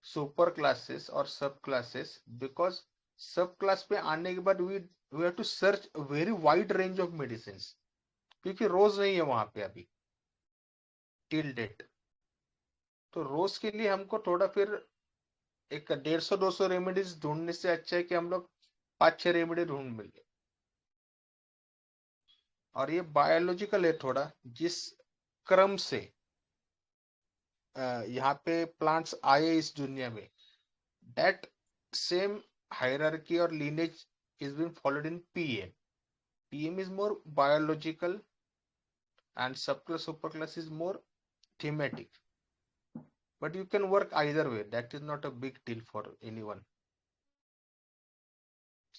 super classes और सब क्लासेस, बिकॉज सब क्लास पे आने के बाद we have to search very wide range of medicine, क्योंकि रोज नहीं है वहां पे अभी टिल डेट। तो रोज के लिए हमको थोड़ा फिर एक 150-200 रेमेडीज ढूंढने से अच्छा है कि हम लोग 5-6 रेमेडी ढूंढ मिले। और ये बायोलॉजिकल है थोड़ा, जिस क्रम से यहाँ पे प्लांट्स आए इस दुनिया में, दैट सेम हायरार्की और lineage is been followed in PM. PM is more biological and subclass superclass is more thematic, but you can work either way. That is not a big deal for anyone.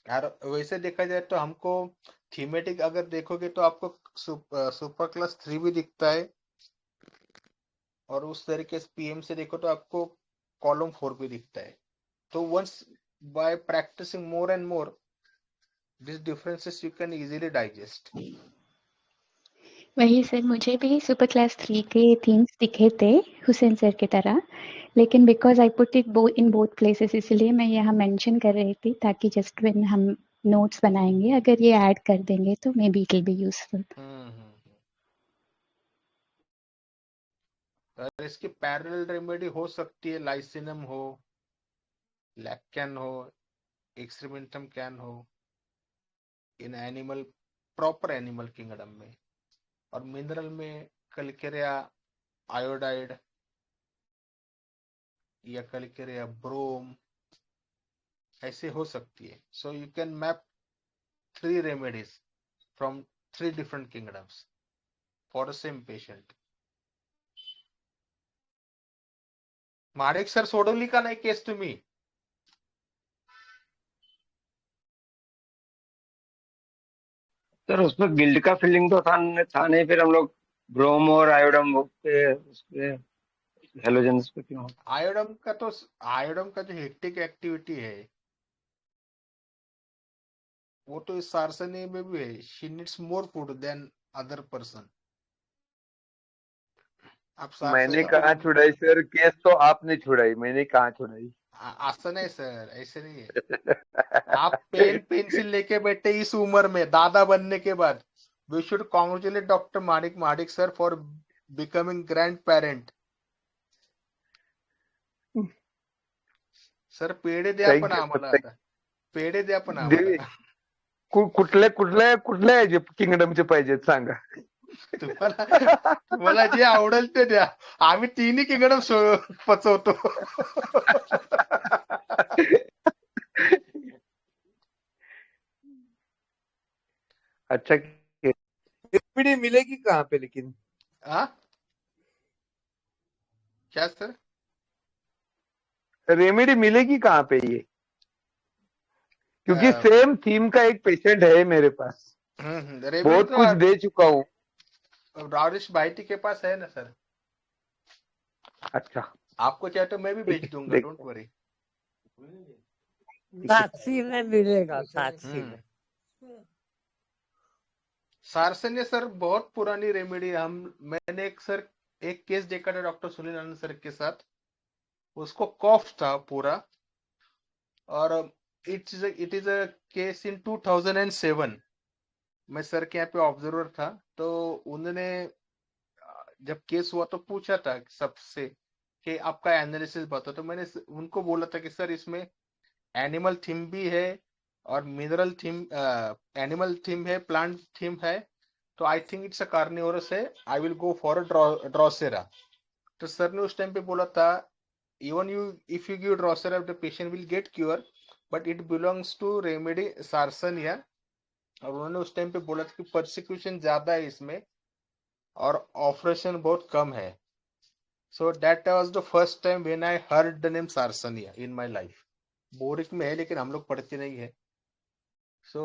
यार वैसे देखा जाए तो हमको थीमेटिक अगर देखोगे तो आपको सुपर क्लास 3 भी दिखता है, और उस तरीके से पीएम से देखो तो आपको कॉलम 4 भी दिखता है. तो once by practicing more and more, this differences you can easily digest. वही सर, मुझे भी सुपर क्लास 3 के थीम्स दिखे थे हुसैन सर की तरह, लेकिन because I put it in both places, इसलिए मैं यहाँ मेंशन कर रही थी, ताकि जस्ट व्हेन हम नोट्स बनाएंगे अगर ये ऐड कर देंगे तो may be it will be useful. और इसकी पैरेलल रेमेडी हो सकती है, लाइसिनम हो, लैक्टैन हो, एक्सट्रीमेंटम कैन हो in animal, proper animal kingdom में, और मिनरल में कलकेरिया आयोडाइड या कलकेरिया ब्रोम ऐसे हो सकती है. So you can map 3 remedies from 3 different kingdoms for the same patient. मारेक सर सोडवली का नाही केस तुम्ही? सर उसमें गिल्ड का फीलिंग तो था नहीं, फिर हम लोग ब्रोम और आयोडम पे उसके हेलोजेंस पे क्यों? आयोडम का जो हेक्टिक एक्टिविटी है वो तो इस सार्सनी में भी है. She needs more food than other person. आप मैंने सार्सनी कहाँ छुड़ाई सर, केस तो आपने छुड़ाई, मैंने कहाँ छुड़ाई. असं नहीं सर, ऐसे नहीं है. आप पेन पेंसिल लेके बैठे इस उम्र में, दादा बनने के बाद. We should congratulate doctor Manik sir for becoming grand parent. Sir पेढे द्या पण आम्हाला आता, पेढे द्या पण आम्हाला. कुठल्या किंगडमचे पाहिजेत सांगा. तुम्हाला जे आवडेल ते द्या, आम्ही 3 किंगडम पचवतो. अच्छा, रेमेडी मिलेगी कहाँ पे लेकिन? क्या सर? रेमेडी मिलेगी कहाँ पे ये? क्योंकि सेम थीम का एक पेशेंट है मेरे पास, बहुत कुछ दे चुका हूँ. राजेश भाईटी के पास है ना सर. अच्छा, आपको चाहे तो मैं भी भेज दूंगा, डोंट वरी. साक्षी में मिलेगा, साक्षी में. सार्सन्य सर बहुत पुरानी रेमेडी. मैंने एक केस देखा था डॉक्टर सुनील आनंद सर के साथ. उसको कॉफ था पूरा, और it is a case in 2007. मैं सर के यहाँ पे ऑब्जर्वर था, तो उन्होंने जब केस हुआ तो पूछा था सबसे कि आपका एनालिसिस बताओ. तो मैंने उनको बोला था कि सर इसमें एनिमल थीम भी है और मिनरल थीम, एनिमल थीम है, प्लांट थीम है, तो I think it's a carnivorous है, I will go for a Drosera. तो सर ने उस टाइम पे बोला था, even if you give Drosera the patient will get cure, but it belongs to remedy Sarracenia. और उन्होंने उस टाइम पे बोला था कि परसिक्यूशन ज्यादा है इसमें और ऑपरेशन बहुत कम है. So that was the first time when I heard the name Sarracenia in my life. Boric में है लेकिन हम लोग पढ़ते नहीं है. सो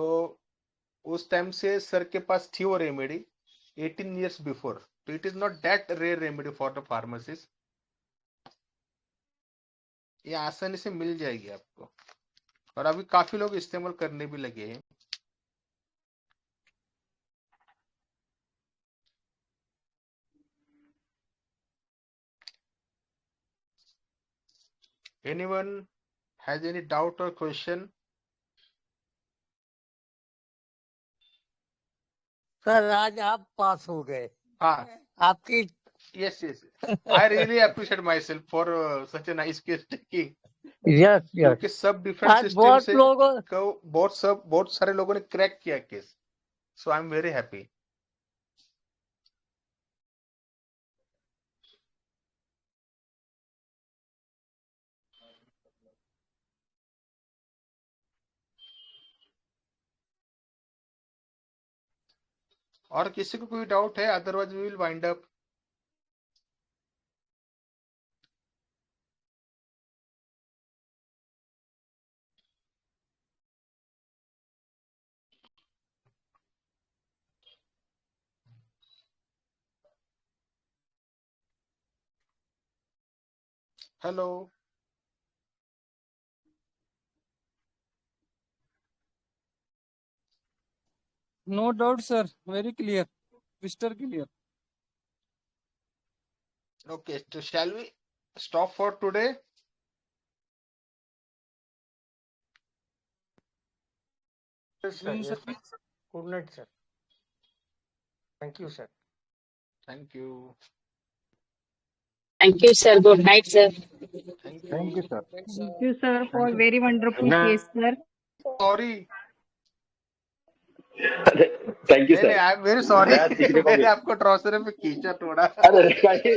उस टाइम से सर के पास थी वो रेमेडी 18 years बिफोर. तो it is not that rare remedy for the pharmacist. ये आसानी से मिल जाएगी आपको, और अभी काफी लोग इस्तेमाल करने भी लगे हैं. Anyone has any doubt or question? Sir आज आप पास हो गए. हाँ, आपकी. yes. I really appreciate myself for such a nice case taking. Yes क्योंकि सब डिफरेंट आज सिस्टम बहुत से लोगों बहुत सारे लोगों ने क्रैक किया case. So I am very happy. और किसी को कोई डाउट है? Otherwise we will wind up. Hello. No doubt, sir. Very clear. Crystal clear. Okay, so shall we stop for today? Yes, sir. Means, Yes, sir. Good night, sir. Thank you, sir. Thank you. Thank you, sir. Good night, sir. Thank Thank you, you. sir. Thank you, sir, for Thank you. very wonderful Good case, sir. Sorry. Thank you नहीं नहीं, sir. I am very sorry. नया सीखने को मैंने मिला। आपको ट्राउजर पे खींचा थोड़ा। अरे नहीं,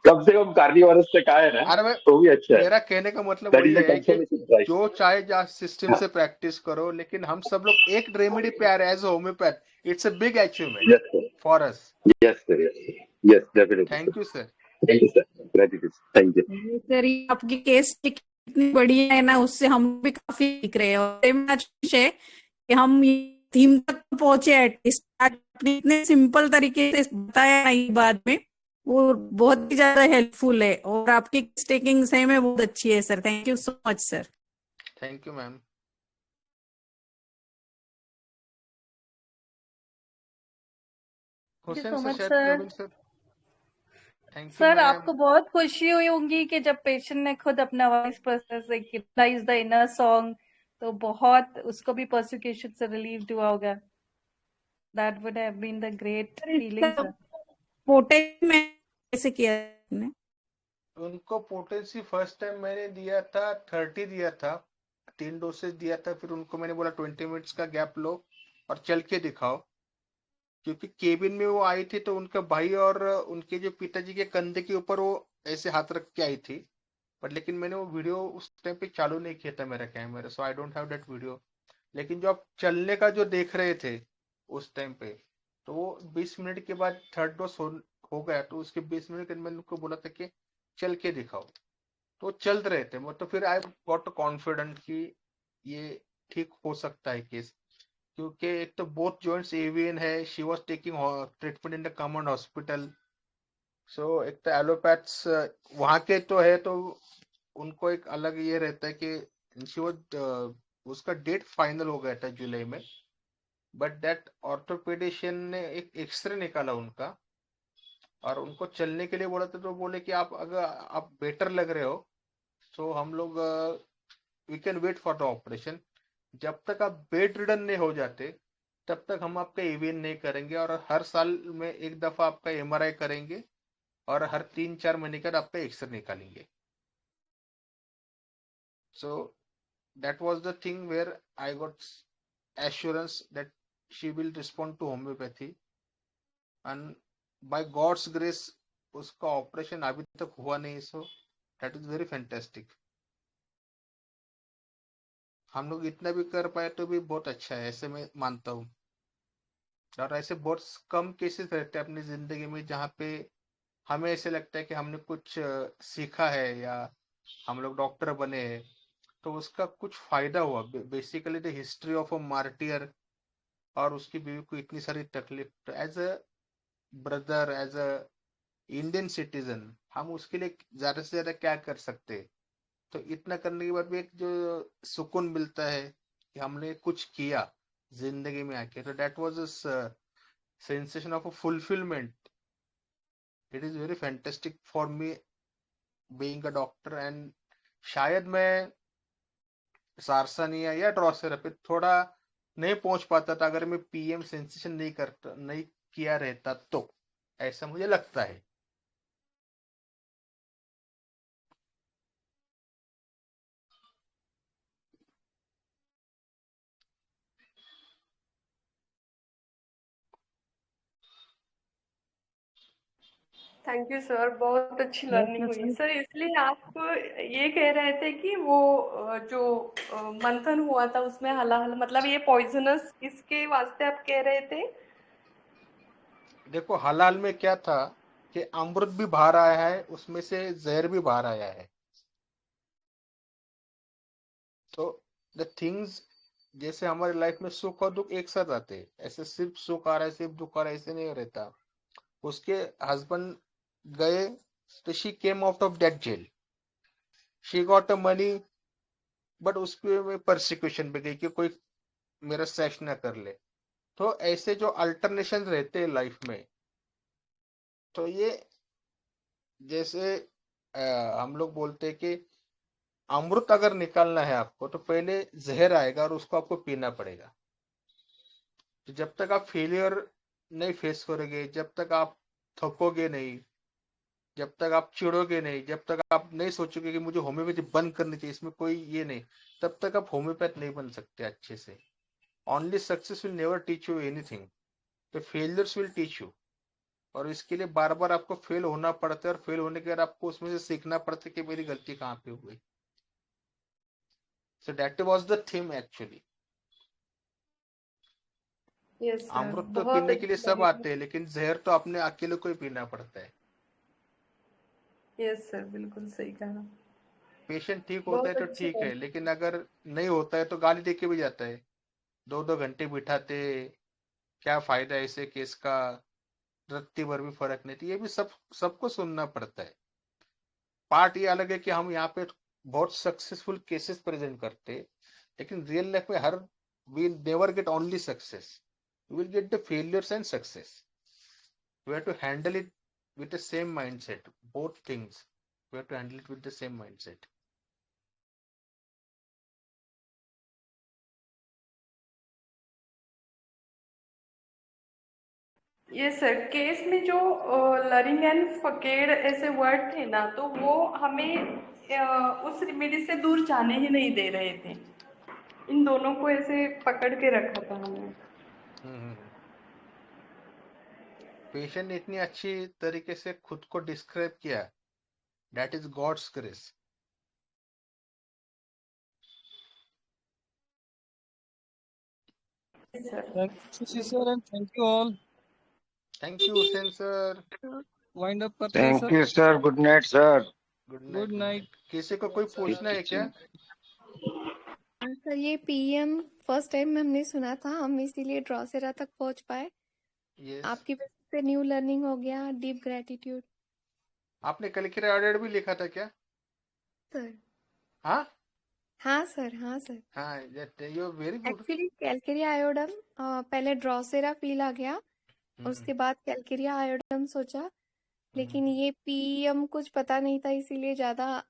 कम से कम कार्निवरस से कहा है ना, अरे मैं, तो भी अच्छा है। मेरा कहने का मतलब दैट वही इज द है कि कंफर्मेशन प्राइस। जो चाहे जा सिस्टम से प्रैक्टिस करो, लेकिन हम सब लोग एक रेमेडी पे आ रहे हैं as homeopath. It's a big achievement yes sir, for us. Yes sir, yes definitely sir. Thank you sir. Thank you sir, gratitude, thank you. Sir ये आपकी केस इतनी बढ़िया है ना, उससे हम भी काफी सीख रहे हैं और मैं खुश है कि हम थीम तक पहुंचे। एटलीस्ट आपने इतने सिंपल तरीके से बताया ना ये बाद में, वो बहुत ही ज्यादा हेल्पफुल है और आपकी टेकिंग सही में बहुत अच्छी है sir. Thank you so much sir. Thank you ma'am. Thank you Hussain so sir, much, शायद sir. Naveen sir. Thank you sir, ma'am. आपको बहुत खुशी हुई होंगी कि जब पेशेंट ने खुद अपना voice process recognize the inner song, तो बहुत उसको भी परसिक्यूशन से रिलीव हुआ होगा। That would have been the great feeling, sir. Potency में कैसे किया आपने? उनको पोटेंसी फर्स्ट टाइम मैंने दिया था 30 दिया था, 3 डोसेज दिया था। फिर उनको मैंने बोला 20 मिनट्स का गैप लो और चल के दिखाओ, क्योंकि केबिन में वो आई थी तो उनका भाई और उनके जो पिताजी के कंधे के ऊपर वो ऐसे हाथ रख के आई थी। बट लेकिन मैंने वो वीडियो उस टाइम पे चालू नहीं किया था मेरा camera, so I don't have that video. लेकिन जो आप चलने का जो देख रहे थे उस टाइम पे, तो वो 20 मिनट के बाद थर्ड डोज हो गया, तो उसके 20 मिनट के बाद मैंने उनको बोला था कि चल के दिखाओ, तो चल रहे थे वो। तो फिर आई गॉट कॉन्फिडेंट कि ये ठीक हो सकता है केस, क्योंकि एक तो बोथ जॉइंट्स एवियन है। She was taking treatment in the common hospital. So एक तो एलोपैथ्स वहाँ के तो है, तो उनको एक अलग ये रहता है कि शी वाज, उसका डेट फाइनल हो गया था जुलाई में। बट दैट ऑर्थोपेडिशियन ने एक एक्सरे निकाला उनका और उनको चलने के लिए बोला था, तो बोले कि आप अगर आप बेटर लग रहे हो तो हम लोग we can wait for the operation. जब तक आप बेड रिडन नहीं हो जाते तब तक हम आपका एवीएन नहीं करेंगे, और हर साल में एक दफा आपका एमआरआई करेंगे और हर 3-4 महीने के बाद आपका एक्सरे निकालेंगे। So that was the thing where I got assurance that she will respond to homeopathy, and by God's grace उसका ऑपरेशन अभी तक हुआ नहीं। So that is very fantastic. हम लोग इतना भी कर पाए तो भी बहुत अच्छा है, ऐसे मैं मानता हूँ। और ऐसे बहुत कम केसेस रहते हैं अपनी जिंदगी में जहाँ पे हमें ऐसे लगता है कि हमने कुछ सीखा है या हम लोग डॉक्टर बने हैं, तो उसका कुछ फायदा हुआ। Basically the history of a martyr, और उसकी बीवी को इतनी सारी तकलीफ, तो as a brother, as a Indian citizen, हम उसके लिए ज्यादा से ज्यादा क्या कर सकते हैं। तो इतना करने के बाद भी एक जो सुकून मिलता है कि हमने कुछ किया जिंदगी में आके, तो that was a sensation of a fulfilment. It is very fantastic for me being a doctor. And शायद मैं सार्सनिया या ड्रॉसेरा पे थोड़ा नहीं पहुंच पाता था अगर मैं पीएम सेंसेशन नहीं किया रहता, तो ऐसा मुझे लगता है। थैंक यू सर, बहुत अच्छी बहुत लर्निंग हुई अच्छा। सर। इसलिए आप ये कह रहे थे कि वो जो मंथन हुआ था उसमें हलाहल, मतलब ये पॉइजनस, इसके वास्ते आप कह रहे थे? देखो हलाल में क्या था कि अमृत भी बाहर आया है, उसमें से जहर भी बाहर आया है। तो द थिंग्स, जैसे हमारी लाइफ में सुख और दुख एक साथ आते हैं, ऐसे सिर्फ सुख आ रहा है सिर्फ दुख आ रहा है ऐसे नहीं रहता। उसके हस्बैंड गए So she came out of that jail. She got a money, but उसके में persecution पे गई कि कोई मेरा सेक्स ना कर ले। तो ऐसे जो अल्टरनेशन रहते हैं लाइफ में, तो ये जैसे हम लोग बोलते हैं कि अमृत अगर निकालना है आपको, तो पहले जहर आएगा और उसको आपको पीना पड़ेगा। तो जब तक आप फेलियर नहीं फेस करोगे, जब तक आप थकोगे नहीं, जब तक आप चिढ़ोगे नहीं, जब तक आप नहीं सोचोगे कि मुझे होम्योपैथी बंद करनी चाहिए, इसमें कोई ये नहीं, तब तक आप होम्योपैथ नहीं बन सकते अच्छे से। Only success will never teach you anything, तो फेलियर्स विल टीच यू। और इसके लिए बार बार आपको फेल होना पड़ता है, और फेल होने के बाद आपको उसमें से सीखना पड़ता है कि मेरी गलती कहाँ पे हुई। So that was the theme actually. Yes sir, अमृत तो बहुत पीने के लिए अच्छी सब लगी। आते हैं, लेकिन जहर तो अपने अकेले को ही पीना पड़ता है। यस सर, बिल्कुल सही कहा। पेशेंट ठीक होता बहुत है तो अच्छी ठीक है, लगी। लेकिन अगर नहीं होता है तो गाली दे के भी जाता है। 2-2 घंटे बिठाते, क्या फायदा है ऐसे केस का, रत्ती भर भी फर्क नहीं। तो ये भी सबको सुनना पड़ता है। पार्ट ये अलग है कि हम यहाँ पे बहुत सक्सेसफुल केसेस प्रेजेंट करते, लेकिन रियल लाइफ में we never get only success, we will get the failures and success. We have to handle it with the same mindset, both things we have to handle it with the same mindset. ये सर, केस में जो लरिंग एंड फकेड़ ऐसे वर्ड थे ना, तो वो हमें उस रेमेडी से दूर जाने ही नहीं दे रहे थे। इन दोनों को ऐसे पकड़ के रखा था हमें। पेशेंट ने इतनी अच्छी तरीके से खुद को डिस्क्राइब किया, that is God's grace. Thank you, Shashi sir, and thank you all. Thank you Hussain sir. Wind up करते हैं thank sir. You sir, good night sir. Good Good night. night. किसी को कोई पूछना है क्या? सर ये पीएम फर्स्ट टाइम हमने सुना था, हम इसीलिए ड्रॉसेरा तक पहुंच पाए। यस। आपकी वजह से न्यू लर्निंग हो गया, डीप ग्रेटिट्यूड। आपने कैलकेरिया आयोडाइड भी लिखा था क्या? सर हाँ हाँ सर, हाँ सर। हाँ, यू वेरी गुड। एक्चुअली कैलकेरिया आयोडम पहले ड्रॉसेरा फील आ गया, उसके बाद कैलकेरिया आयोडम सोचा, लेकिन ये पीएम कुछ पता नहीं था, इसीलिए ज्यादा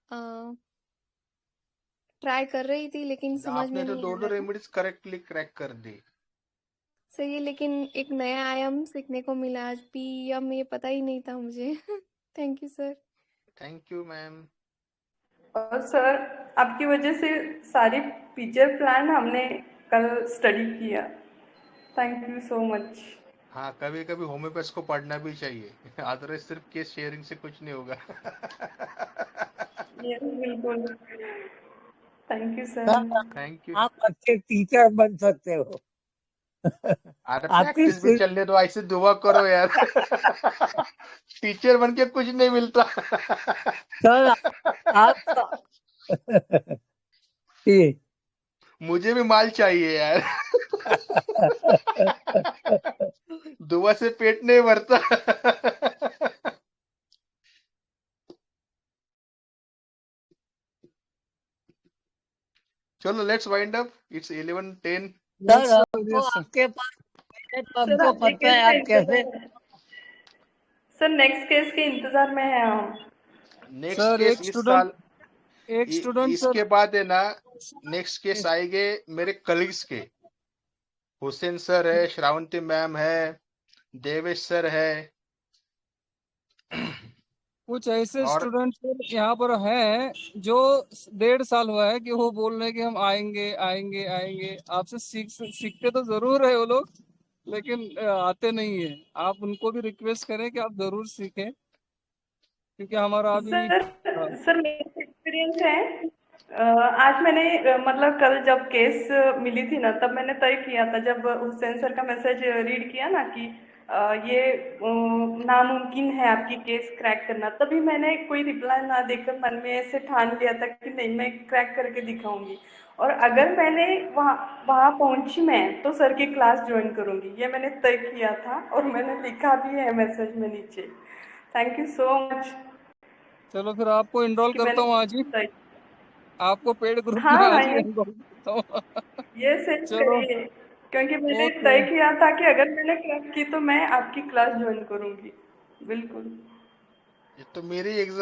ट्राई कर रही थी, लेकिन समझ आपने में तो नहीं आ दो रहा था रेमेडीज करेक्टली क्रैक कर दी। सर। ये लेकिन एक नया आयाम सीखने को मिला आज, पीएम ये पता ही नहीं था मुझे। Thank you sir. Thank you ma'am. और सर, आपकी वजह से सारी फीचर प्लान हमने कल स्टडी किया। Thank you so much. हाँ, कभी कभी होम्योपैथ को पढ़ना भी चाहिए, अदरवाइज सिर्फ केस शेयरिंग से कुछ नहीं होगा। यस, बिल्कुल। Thank you sir. Thank you. आप अच्छे टीचर बन सकते हो। अरे आपकी प्रैक्टिस भी चलने दो, ऐसे दुआ करो यार। टीचर बन के कुछ नहीं मिलता। सर आप ठीक। मुझे भी माल चाहिए यार। दुआ से पेट नहीं भरता। चलो let's wind up, it's 11:10। Sir हमको आपके पास तो सर, हमको अगले पता है केस का आप कैसे। इंतजार है। सर, नेक्स्ट केस के इंतजार में है हम। नेक्स्ट सर केस इस साल, एक स्टूडेंट इसके सर, बाद है ना, नेक्स्ट केस आएंगे मेरे कलीग्स के। हुसैन सर है, श्रावंती मैम है, देवेश सर है, कुछ ऐसे और स्टूडेंट यहाँ पर हैं जो 1.5 साल हुआ है कि वो बोल रहे हैं कि हम आएंगे आएंगे आएंगे। आपसे सीखते तो जरूर है वो लोग, लेकिन आते नहीं है। आप उनको भी रिक्वेस्ट करें कि आप जरूर सीखें, क्योंकि हमारा अभी सर मेरा एक्सपीरियंस है। आज मैंने मतलब कल जब केस मिली थी ना, तब मैंने तय किया था, जब हुसैन सर का मैसेज रीड किया ना कि ये नामुमकिन है आपकी केस क्रैक करना, तभी मैंने कोई रिप्लाई ना देकर मन में ऐसे ठान लिया था कि नहीं, मैं क्रैक करके दिखाऊंगी। और अगर मैंने वहाँ पहुंची मैं, तो सर की क्लास ज्वाइन करूंगी, ये मैंने तय किया था, और मैंने लिखा भी है मैसेज में नीचे। Thank you so much. चलो फिर आपको इनरोल कि करता मैंने हूँ आज ही, तय आपको पेड ग्रुप हाँ में हाँ आज ही ये इनरोल करता हूँ। सेंड चलो करिए, क्योंकि मैंने ओके। तय किया था कि अगर मैंने क्रैक की तो मैं आपकी क्लास ज्वाइन करूंगी। बिल्कुल। ये तो मेरी एग्जाम